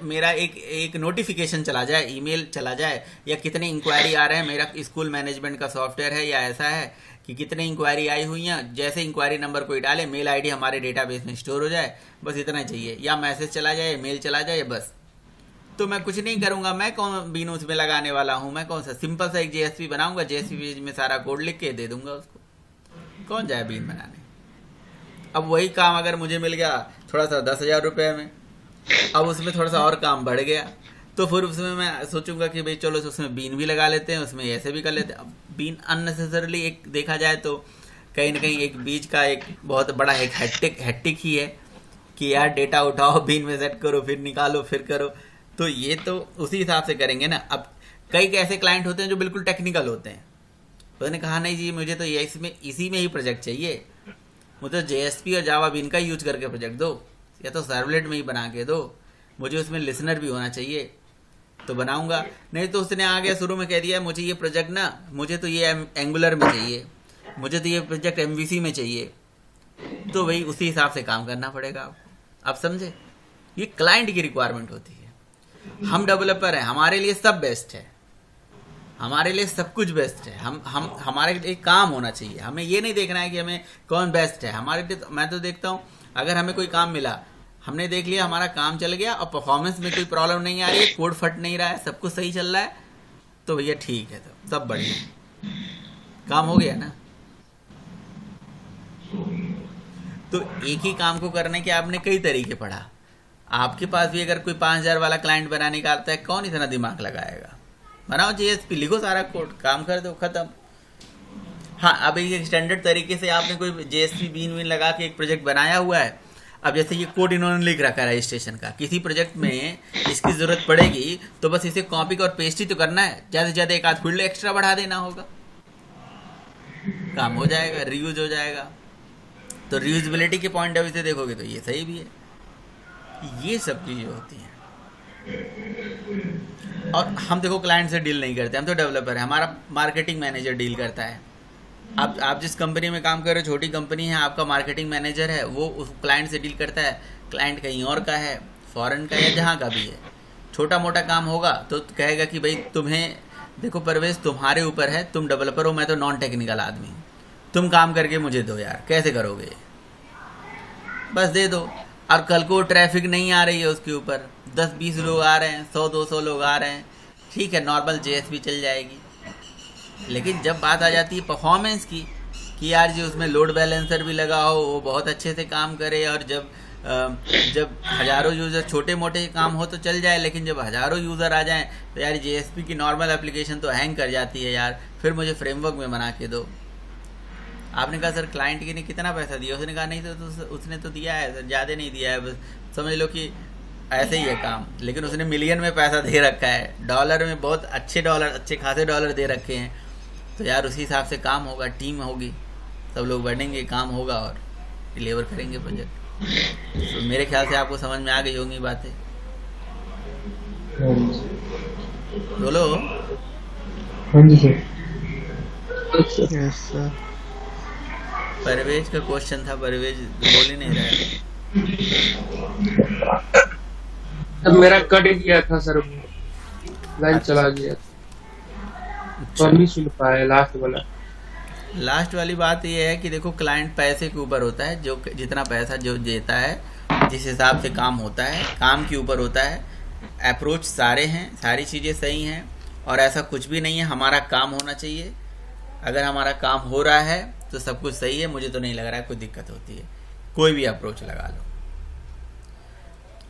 मेरा एक नोटिफिकेशन चला जाए, ईमेल चला जाए, या कितने इंक्वायरी आ रहे हैं। मेरा स्कूल मैनेजमेंट का सॉफ्टवेयर है, या ऐसा है कि कितने इंक्वायरी आई हुई हैं, जैसे इंक्वायरी नंबर कोई डाले, मेल आईडी हमारे डेटाबेस में स्टोर हो जाए, बस इतना चाहिए। या मैसेज चला जाए, मेल चला जाए, बस। तो मैं कुछ नहीं करूंगा, मैं कौन बीनू उसमें लगाने वाला हूँ, मैं कौन सा सिंपल सा एक JSP बनाऊंगा, JSP पेज में सारा कोड लिख के दे दूंगा उसको, कौन जाए बीन बनाने। अब वही काम अगर मुझे मिल गया थोड़ा सा 10,000 रुपये में, अब उसमें थोड़ा सा और काम बढ़ गया, तो फिर उसमें मैं सोचूंगा कि भाई चलो उसमें बीन भी लगा लेते हैं, उसमें ऐसे भी कर लेते हैं। अब बीन अननेसेसरली एक देखा जाए तो कहीं ना कहीं एक बीच का एक बहुत बड़ा एक हैट्टिक ही है कि यार डेटा उठाओ, बीन में सेट करो, फिर निकालो, फिर करो। तो ये तो उसी हिसाब से करेंगे ना। अब कई ऐसे क्लाइंट होते हैं जो बिल्कुल टेक्निकल होते हैं, उसने कहा नहीं जी मुझे तो ये इसी में ही प्रोजेक्ट चाहिए, मुझे JSP और जावा बीन का यूज करके प्रोजेक्ट दो, या तो सर्वलेट में ही बना के दो, मुझे उसमें लिसनर भी होना चाहिए तो बनाऊंगा। नहीं तो उसने आगे शुरू में कह दिया मुझे ये प्रोजेक्ट ना, मुझे तो ये एंगुलर में चाहिए, मुझे तो ये प्रोजेक्ट MVC में चाहिए, तो वही उसी हिसाब से काम करना पड़ेगा आपको। आप समझे, ये क्लाइंट की रिक्वायरमेंट होती है। हम डेवलपर हैं, हमारे लिए सब बेस्ट है, हमारे लिए सब कुछ बेस्ट है। हम हमारे लिए काम होना चाहिए, हमें ये नहीं देखना है कि हमें कौन बेस्ट है। हमारे लिए मैं तो देखता हूँ, अगर हमें कोई काम मिला, हमने देख लिया, हमारा काम चल गया और परफॉर्मेंस में कोई प्रॉब्लम नहीं आ रही है, कोड फट नहीं रहा है, सब कुछ सही चल रहा है, तो भैया ठीक है, तो सब बढ़िया, काम हो गया ना। तो एक ही काम को करने के आपने कई तरीके पढ़ा। आपके पास भी अगर कोई 5,000 वाला क्लाइंट बनाने का आता है, कौन इतना दिमाग लगाएगा। बनाओ JSP, लिखो सारा कोड, काम कर दो, खत्म। हाँ, अब एक स्टैंडर्ड तरीके से आपने कोई JSP बीन लगा के एक प्रोजेक्ट बनाया हुआ है। अब जैसे ये कोड इन्होंने लिख रखा है रजिस्ट्रेशन का, किसी प्रोजेक्ट में इसकी ज़रूरत पड़ेगी तो बस इसे कॉपी और पेस्ट ही तो करना है, ज़्यादा से ज़्यादा एक आध फील्ड एक्स्ट्रा बढ़ा देना होगा, काम हो जाएगा, रीयूज हो जाएगा। तो रीयूजबिलिटी के पॉइंट ऑफ व्यू से देखोगे तो ये सही भी है। ये सब चीज़ें होती हैं। और हम देखो क्लाइंट से डील नहीं करते, हम तो डेवलपर हैं, हमारा मार्केटिंग मैनेजर डील करता है। आप जिस कंपनी में काम कर रहे हो, छोटी कंपनी है, आपका मार्केटिंग मैनेजर है, वो उस क्लाइंट से डील करता है। क्लाइंट कहीं और का है, फॉरेन का या जहाँ का भी है, छोटा मोटा काम होगा तो कहेगा कि भाई तुम्हें देखो परवेश, तुम्हारे ऊपर है, तुम डेवलपर हो, मैं तो नॉन टेक्निकल आदमी हूँ, तुम काम करके मुझे दो यार, कैसे करोगे, बस दे दो। और कल को ट्रैफिक नहीं आ रही है उसके ऊपर, 10-20 लोग आ रहे हैं, 100-200 लोग आ रहे हैं, ठीक है, नॉर्मल JSP चल जाएगी। लेकिन जब बात आ जाती है परफॉर्मेंस की, कि यार जी उसमें लोड बैलेंसर भी लगा हो, वो बहुत अच्छे से काम करे, और जब हज़ारों यूज़र, छोटे मोटे काम हो तो चल जाए, लेकिन जब हज़ारों यूज़र आ जाएं तो यार JSP की नॉर्मल एप्लीकेशन तो हैंग कर जाती है यार, फिर मुझे फ्रेमवर्क में बना के दो। आपने कहा सर क्लाइंट ने कितना पैसा दिया, उसने कहा नहीं तो उसने तो दिया है सर, ज़्यादा नहीं दिया है, बस समझ लो कि ऐसे ही है काम, लेकिन उसने मिलियन में पैसा दे रखा है, डॉलर में बहुत अच्छे खासे डॉलर दे रखे हैं, तो यार उसी हिसाब से काम होगा, टीम होगी, सब लोग बढ़ेंगे, काम होगा और डिलीवर करेंगे प्रोजेक्ट। तो मेरे ख्याल से आपको समझ में आ गई होंगी बातें। बोलो। हाँ जी सर। Yes sir. परवेज का क्वेश्चन था, परवेज बोल ही नहीं रहा। तब मेरा कट गया था सर, लाइन चला गया तो हम नहीं सुन पाए लास्ट वाला। लास्ट वाली बात ये है कि देखो क्लाइंट पैसे के ऊपर होता है, जो जितना पैसा जो देता है, जिस हिसाब से काम होता है, काम के ऊपर होता है। अप्रोच सारे हैं, सारी चीज़ें सही हैं, और ऐसा कुछ भी नहीं है, हमारा काम होना चाहिए। अगर हमारा काम हो रहा है तो सब कुछ सही है, मुझे तो नहीं लग रहा है कोई दिक्कत होती है। कोई भी अप्रोच लगा लो,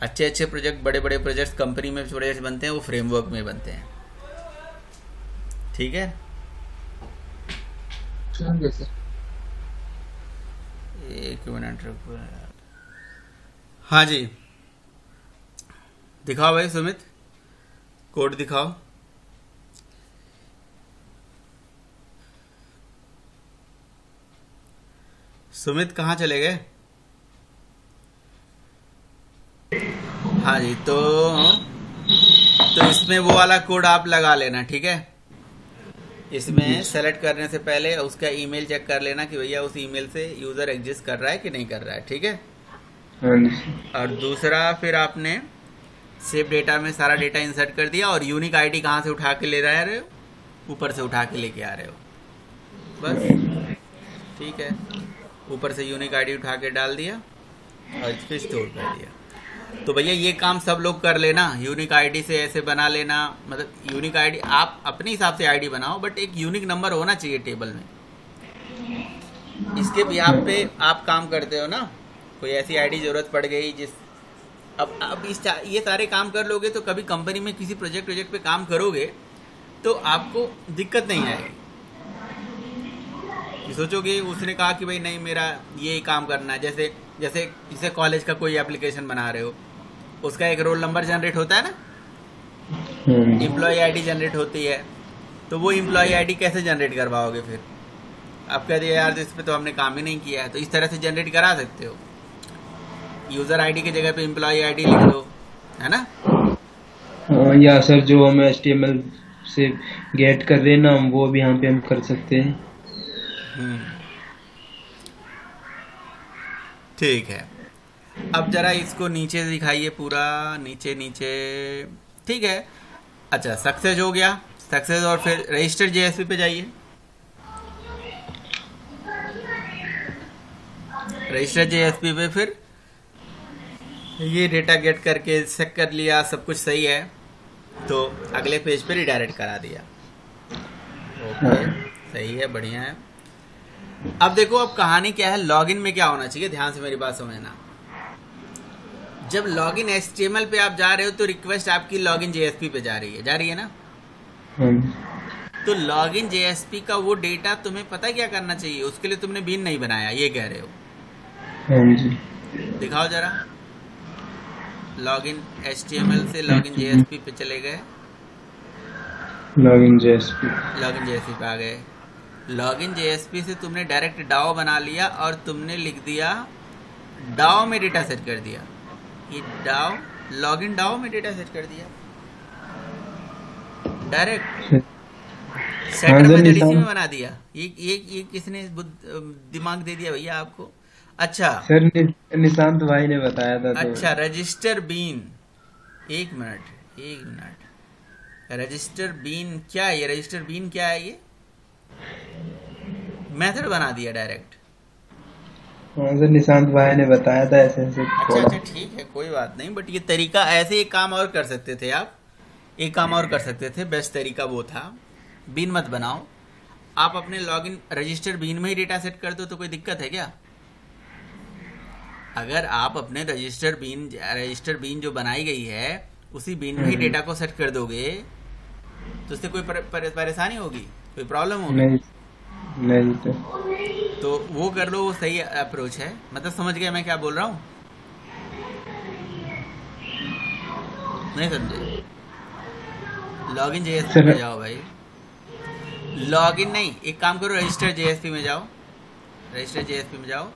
अच्छे प्रोजेक्ट, बड़े बड़े प्रोजेक्ट्स कंपनी में प्रोजेक्ट बनते हैं, वो फ्रेमवर्क में बनते हैं, ठीक है। एक मिनट रुको। हाँ जी, दिखाओ भाई सुमित, कोड दिखाओ। सुमित कहाँ चले गए? हाँ जी, तो इसमें वो वाला कोड आप लगा लेना, ठीक है। इसमें सेलेक्ट करने से पहले उसका ईमेल चेक कर लेना कि भैया उस ईमेल से यूज़र एग्जिस्ट कर रहा है कि नहीं कर रहा है, ठीक है। हाँ जी। और दूसरा, फिर आपने सेव डेटा में सारा डेटा इंसर्ट कर दिया और यूनिक आईडी कहाँ से उठा के ले रहे हो? ऊपर से उठा के लेके आ रहे हो, बस, ठीक है। ऊपर से यूनिक आईडी उठा के डाल दिया और इस पर स्टोर कर दिया। तो भैया ये काम सब लोग कर लेना, यूनिक आईडी से ऐसे बना लेना। मतलब यूनिक आईडी आप अपने हिसाब से आईडी बनाओ, बट एक यूनिक नंबर होना चाहिए टेबल में। इसके बिहाफ पे आप काम करते हो ना, कोई ऐसी आईडी जरूरत पड़ गई जिस अब ये सारे काम कर लोगे तो कभी कंपनी में किसी प्रोजेक्ट पे काम करोगे तो आपको दिक्कत नहीं आएगी कि सोचोगे उसने कहा कि भाई नहीं मेरा ये काम करना है। जैसे कॉलेज का कोई एप्लीकेशन बना रहे हो, उसका एक रोल नंबर जनरेट होता है ना, एम्प्लॉय आईडी जनरेट होती है, तो वो एम्प्लॉय आईडी कैसे जनरेट करवाओगे? फिर आप कह दिया यार इस पे तो हमने काम ही नहीं किया है, तो इस तरह से जनरेट करा सकते हो। यूज़र आईडी की जगह पे एम्प्लॉय आईडी लिख दो, है ना। या सर जो हम HTML से गेट कर रहे हैं ना, वो भी यहाँ पे हम कर सकते हैं। ठीक है। अब जरा इसको नीचे से दिखाइए, पूरा नीचे नीचे, ठीक है। अच्छा, सक्सेस हो गया, सक्सेस। और फिर रजिस्टर JSP पे जाइए। रजिस्टर JSP पे फिर ये डेटा गेट करके चेक कर लिया, सब कुछ सही है, तो अगले पेज पे रिडायरेक्ट करा दिया। ओके, सही है, बढ़िया है। अब देखो, अब कहानी क्या है, लॉगिन में क्या होना चाहिए, ध्यान से मेरी बात समझना। जब लॉगिन HTML पे आप जा रहे हो तो रिक्वेस्ट आपकी लॉगिन JSP पे जा रही है ना। तो लॉगिन JSP का वो डेटा तुम्हें पता क्या करना चाहिए, उसके लिए तुमने बीन नहीं बनाया, ये कह रहे हो। दिखाओ जरा, लॉगिन HTML से लॉगिन JSP पे चले गए, लॉगिन JSP पे आ गए। लॉगिन JSP से तुमने डायरेक्ट डाओ बना लिया और तुमने लिख दिया डाओ में डेटा सेट कर दिया। ये डाओ, लॉगिन डाओ में डेटा सेट कर दिया डायरेक्ट, सेटर में DDC में बना दिया। ये किसने दिमाग दे दिया भैया आपको? अच्छा सर, निशांत भाई ने बताया था। तो अच्छा, रजिस्टर बीन, एक मिनट, रजिस्टर बीन क्या है? ये रजिस्टर बीन क्या है? ये मेथड बना दिया डायरेक्ट। हाँ सर, निशांत भाई ने बताया था ऐसे ऐसे। अच्छा, ठीक है, कोई बात नहीं, बट ये तरीका, ऐसे एक काम और कर सकते थे आप, एक काम और कर सकते थे। बेस्ट तरीका वो था, बीन मत बनाओ, आप अपने लॉगिन रजिस्टर बीन में ही डेटा सेट कर दो, तो कोई दिक्कत है क्या? अगर आप अपने रजिस्टर बीन जो बनाई गई है उसी बीन में ही डेटा को सेट कर दोगे तो उससे कोई परेशानी होगी, कोई प्रॉब्लम होगी? नहीं तो वो कर लो, वो सही अप्रोच है। मतलब समझ गए मैं क्या बोल रहा हूँ? नहीं समझे? लॉगिन JSP में जाओ भाई, लॉगिन नहीं, एक काम करो, रजिस्टर JSP में जाओ, रजिस्टर JSP में जाओ।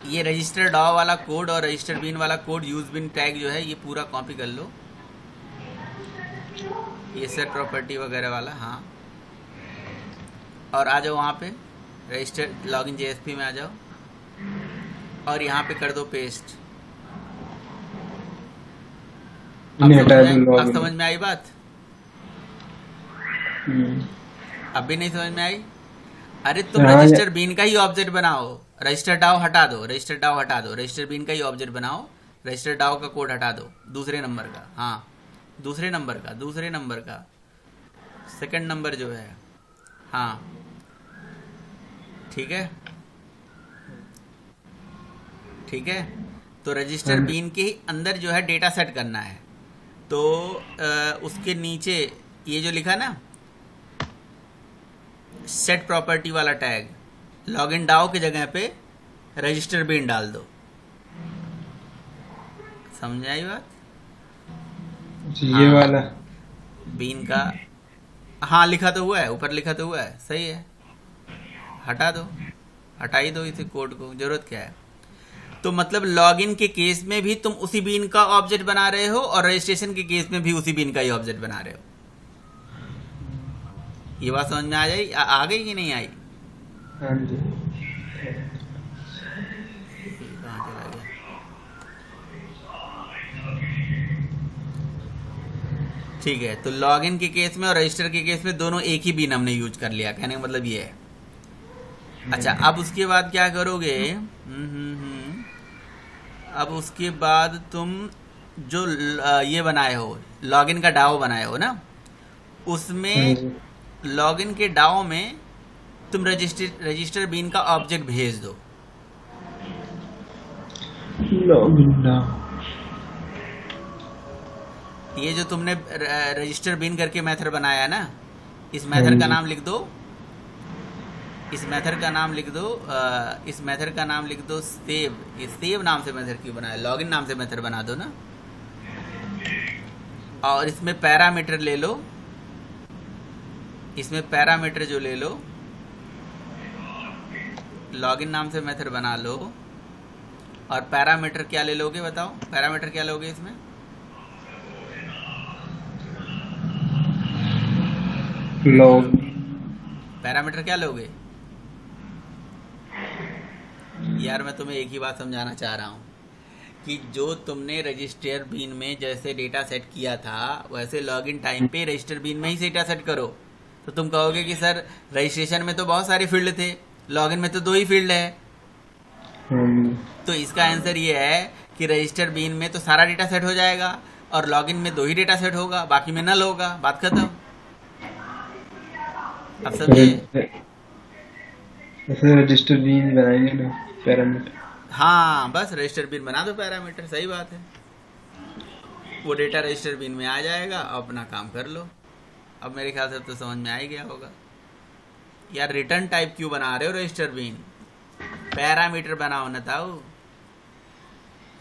ये रजिस्टर डाओ वाला कोड और रजिस्टर बीन वाला कोड, यूज बिन टैग जो है, ये पूरा कॉपी कर लो, ये सेट प्रॉपर्टी वगैरह वाला, हाँ। और आ जाओ वहाँ पे रजिस्टर लॉगिन JSP में आ जाओ और यहाँ पे कर दो पेस्ट। अब समझ में आई बात? अब भी नहीं समझ में आई? अरे तुम रजिस्टर बीन का ही ऑब्जेक्ट बनाओ, रजिस्टर डाओ हटा दो, रजिस्टर बीन का ही ऑब्जेक्ट बनाओ, रजिस्टर डाओ का कोड हटा दो, दूसरे नंबर का, हाँ, दूसरे नंबर का सेकंड नंबर जो है, हाँ, ठीक है। तो रजिस्टर बीन के ही अंदर जो है डेटा सेट करना है, तो उसके नीचे ये जो लिखा ना सेट प्रॉपर्टी वाला टैग, लॉगिन डाओ की जगह पे रजिस्टर बीन डाल दो। समझ आई बात? ये वाला बीन का, हाँ लिखा तो हुआ है, ऊपर लिखा तो हुआ है, सही है, हटा दो, हटा ही दो इसे कोड को, जरूरत क्या है। तो मतलब लॉगिन के केस में भी तुम उसी बीन का ऑब्जेक्ट बना रहे हो और रजिस्ट्रेशन के केस में भी उसी बीन का ही ऑब्जेक्ट बना रहे हो। ये बात समझ में आ गई कि नहीं आई? हाँ जी। कहाँ चला गया? ठीक है, तो लॉगिन के केस में और रजिस्टर के केस में दोनों एक ही बीन हमने यूज कर लिया, कहने का मतलब ये है। अच्छा, अब उसके बाद क्या करोगे? अब उसके बाद तुम जो ये बनाए हो, लॉगिन का डाओ बनाए हो ना, हाँ उसमें जी। लॉगिन के डाओ में तुम रजिस्टर बीन का ऑब्जेक्ट भेज दो। Login now. ये जो तुमने रजिस्टर बीन करके मेथड बनाया है ना, इस हाँ मेथड का जी। नाम लिख दो, इस मेथड का नाम लिख दो, इस मेथड का नाम लिख दो सेव। ये सेव नाम से मेथड क्यों बनाया? लॉगिन नाम से मेथड बना दो ना। और इसमें पैरामीटर ले लो, इसमें पैरामीटर जो ले लो, लॉगिन नाम से मेथड बना लो। और पैरामीटर क्या ले लोगे बताओ? पैरामीटर क्या लोगे इसमें? लॉग। पैरामीटर क्या लोगे? यार मैं तुम्हें एक ही बात समझाना चाह रहा हूँ कि जो तुमने रजिस्टर बीन में जैसे डेटा सेट किया था, वैसे लॉगिन टाइम पे रजिस्टर बीन में ही डेटा सेट करो। तो तुम कहोगे कि सर रजिस्ट्रेशन में तो बहुत सारे फील्ड थे, लॉगिन में तो 2 ही फील्ड है। हाँ जी। तो इसका आंसर ये है कि रजिस्टर बीन में तो सारा डेटा सेट हो जाएगा और लॉगिन में 2 ही डेटा सेट होगा, बाकी में नल होगा, बात खत्म। अब समझे? ऐसे रजिस्टर बीन बनाएंगे ना पैरामीटर। हाँ, बस रजिस्टर बीन बना दो पैरामीटर, सही बात है। वो डेटा रजिस्टर बीन में आ जाएगा, अपना काम कर लो। अब मेरे ख्याल से तो समझ में आ ही गया होगा। यार रिटर्न टाइप क्यों बना रहे हो रजिस्टर बीन? पैरामीटर बनाओ ना ताऊ।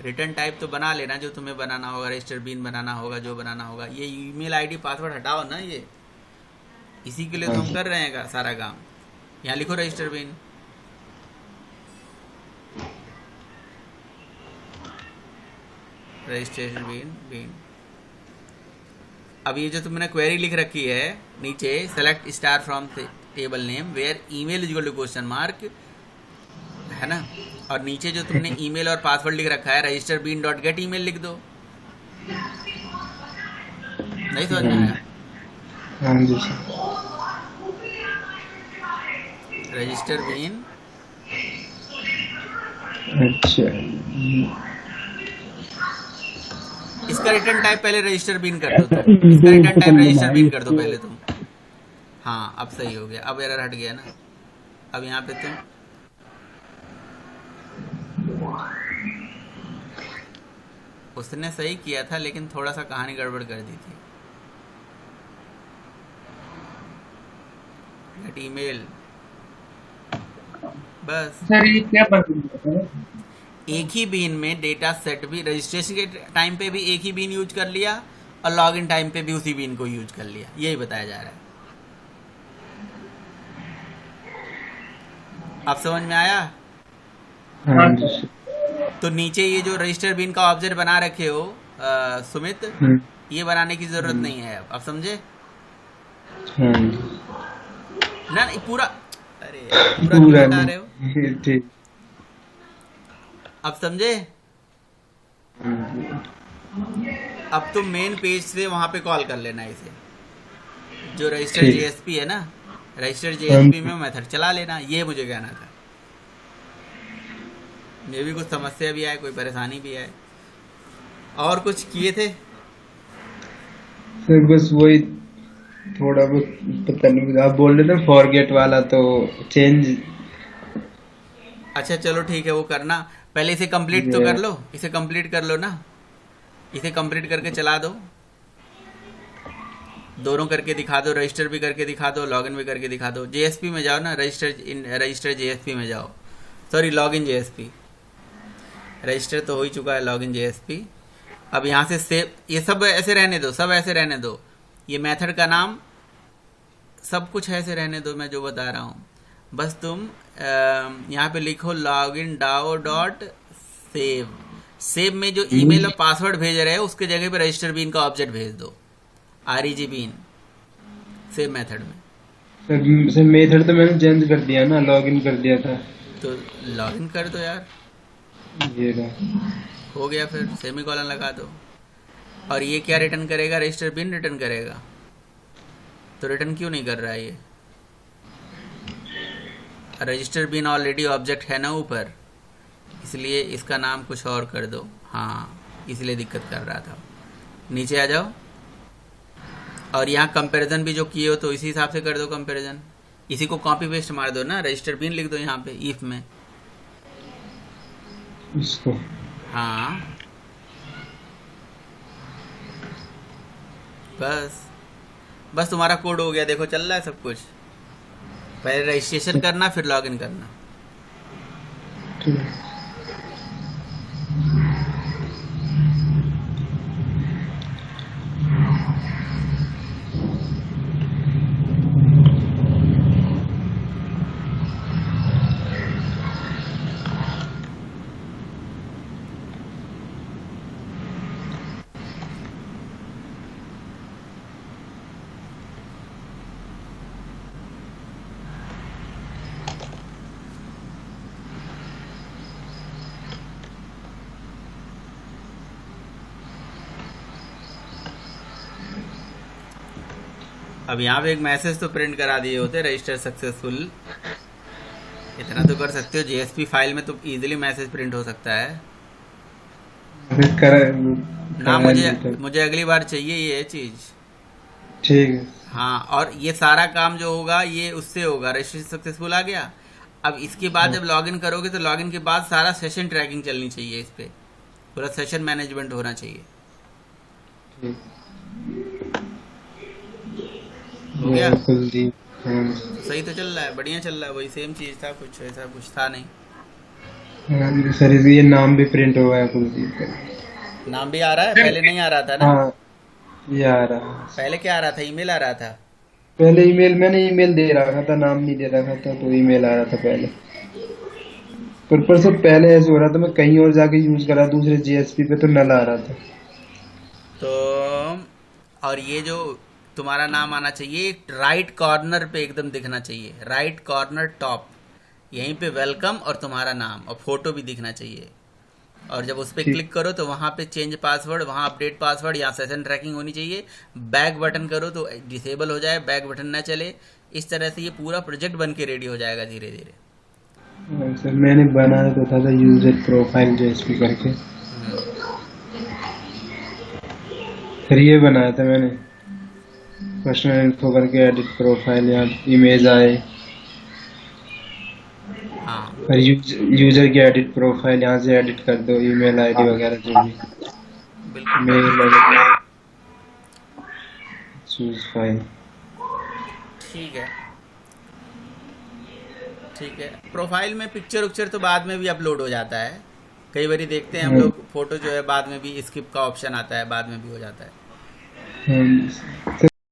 रिटर्न टाइप तो बना लेना जो तुम्हें बनाना होगा, रजिस्टर बीन बनाना होगा, जो बनाना होगा। ये ईमेल आईडी पासवर्ड हटाओ ना, ये इसी के लिए तो हम कर रहे हैं सारा काम। यहाँ लिखो रजिस्टर बीन, रजिस्ट्रेशन बीन। अब ये जो तुमने क्वेरी लिख रखी है नीचे, select star from table name where email is equal to question mark, है ना। और नीचे जो तुमने ईमेल और पासवर्ड लिख रखा है, register bean dot get email लिख दो। नहीं समझ में आया? हाँ जी सर। रजिस्टर बीन, अच्छा। इसका रिटर्न टाइप पहले रजिस्टर बीन कर दो तुम, इसका रिटर्न टाइप रजिस्टर बीन कर दो पहले तुम। हाँ अब सही हो गया, अब एरर हट गया ना। अब यहाँ पे तुम उसने सही किया था लेकिन थोड़ा सा कहानी गड़बड़ कर दी थी। गेट ईमेल, बस सर ये क्या बन एक ही बीन में डेटा सेट भी, रजिस्ट्रेशन के टाइम पे भी एक ही बीन यूज कर लिया और लॉगिन टाइम पे भी उसी बीन को यूज कर लिया, यही बताया जा रहा है। आप समझ में आया? हाँ जी सर। तो नीचे ये जो रजिस्टर बीन का ऑब्जेक्ट बना रखे हो सुमित, ये बनाने की जरूरत नहीं है। अब समझे हाँ जी। ना? नहीं पूरा, अरे पूरा क्यों बता रहे हो? ठीक। अब समझे? अब तुम मेन पेज से वहां पे कॉल कर लेना इसे, जो रजिस्टर ठीक। जेएसपी है ना, रजिस्टर जेएसपी में मेथड चला लेना, ये मुझे कहना था। मे भी कुछ समस्या भी आए, कोई परेशानी भी आए। और कुछ किए थे? सर बस वही थोड़ा बहुत पता नहीं, आप बोल रहे थे फॉरगेट वाला तो चेंज। अच्छा चलो ठीक है, वो करना। पहले इसे कंप्लीट तो कर लो, इसे कंप्लीट कर लो ना, इसे कंप्लीट करके चला दो। दोनों करके दिखा दो, रजिस्टर भी करके दिखा दो, लॉगिन भी करके दिखा दो। जेएसपी में जाओ ना, रजिस्टर जेएसपी में जाओ, सॉरी लॉगिन जेएसपी। रजिस्टर तो हो ही चुका है, लॉगिन जेएसपी। अब यहाँ से सेव, ये सब ऐसे रहने दो, सब ऐसे रहने दो। ये मेथड का नाम सब कुछ ऐसे रहने दो, मैं जो बता रहा हूँ। बस तुम यहाँ पे लिखो login DAO dot save. Save में जो ईमेल और पासवर्ड भेज रहे हो उसके जगह पे रजिस्टर बीन का ऑब्जेक्ट भेज दो, REG बीन सेव मेथड में। सर मेथड तो मैंने चेंज कर दिया ना, लॉगिन कर दिया था। तो लॉगिन कर दो यार, ये रहा। हो गया, फिर सेमीकोलन लगा दो। और ये क्या रिटर्न करेगा? रजिस्टर बिन रिटर्न करेगा। तो रिटर्न क्यों नहीं कर रहा है ये? रजिस्टर बिन ऑलरेडी ऑब्जेक्ट है ना ऊपर, इसलिए इसका नाम कुछ और कर दो। हाँ, इसलिए दिक्कत कर रहा था। नीचे आ जाओ और यहाँ कंपैरिजन भी जो किए हो तो इसी हिसाब से कर दो कंपैरिजन। इसी को कॉपी पेस्ट मार दो ना, रजिस्टर बिन लिख दो यहाँ पे इफ में। इसको हाँ, बस तुम्हारा कोड हो गया। देखो चल रहा है सब कुछ। पहले रजिस्ट्रेशन करना, फिर लॉगिन करना। ठीक है। अब यहाँ पे एक मैसेज तो प्रिंट करा दिए होते, रजिस्टर सक्सेसफुल। इतना तो कर सकते हो, JSP फाइल में तो इजीली मैसेज प्रिंट हो सकता है ना। मुझे अगली बार चाहिए ये चीज। ठीक है। हाँ, और ये सारा काम जो होगा ये उससे होगा। रजिस्ट्रेशन सक्सेसफुल आ गया। अब इसके बाद जब लॉगिन करोगे तो लॉगिन के बाद सारा सेशन ट्रैकिंग चलनी चाहिए, इस पे पूरा सेशन मैनेजमेंट होना चाहिए। ठीक। हो गया? कुलदीप। सही तो चल रहा है, बढ़िया चल रहा है। वही सेम चीज था, कुछ ऐसा कुछ था नहीं। हाँ, सर ये नाम भी प्रिंट हो गया कुलदीप का। नाम भी आ रहा है, पहले नहीं आ रहा था ना। हाँ, ये आ रहा है। पहले क्या आ रहा था? ईमेल आ रहा था। पहले ईमेल, मैंने ईमेल दे रखा था, नाम नहीं दे रखा था, तो ईमेल आ रहा था पहले। पर सर पहले ऐसे हो रहा था, मैं कहीं और जाके यूज करा दूसरे JSP पे तो नल आ रहा था। तो और ये जो तुम्हारा नाम आना चाहिए राइट कॉर्नर पे एकदम दिखना चाहिए, राइट कॉर्नर टॉप, यहीं पे वेलकम और तुम्हारा नाम और फोटो भी दिखना चाहिए। और जब उस पर क्लिक करो तो वहाँ पे चेंज पासवर्ड, वहाँ अपडेट पासवर्ड, यहाँ सेशन ट्रैकिंग होनी चाहिए। बैक बटन करो तो डिसेबल हो जाए, बैक बटन ना चले। इस तरह से ये पूरा प्रोजेक्ट बन के रेडी हो जाएगा धीरे धीरे। सर मैंने बनाया तो था यूजर प्रोफाइल JSP करके, फिर ये बनाया था मैंने पर्सनल इन्फो करके, एडिट प्रोफाइल, यहाँ इमेज आए। हाँ, और यूजर की एडिट प्रोफाइल यहाँ से एडिट कर दो, ईमेल आईडी वगैरह जो भी, बिल्कुल मेल चूज फाइल। ठीक है, ठीक है। प्रोफाइल में पिक्चर उक्चर तो बाद में भी अपलोड हो जाता है। कई बार देखते हैं हम लोग, फोटो जो है बाद में भी स्किप का ऑप्शन आता है, बाद में भी हो जाता है।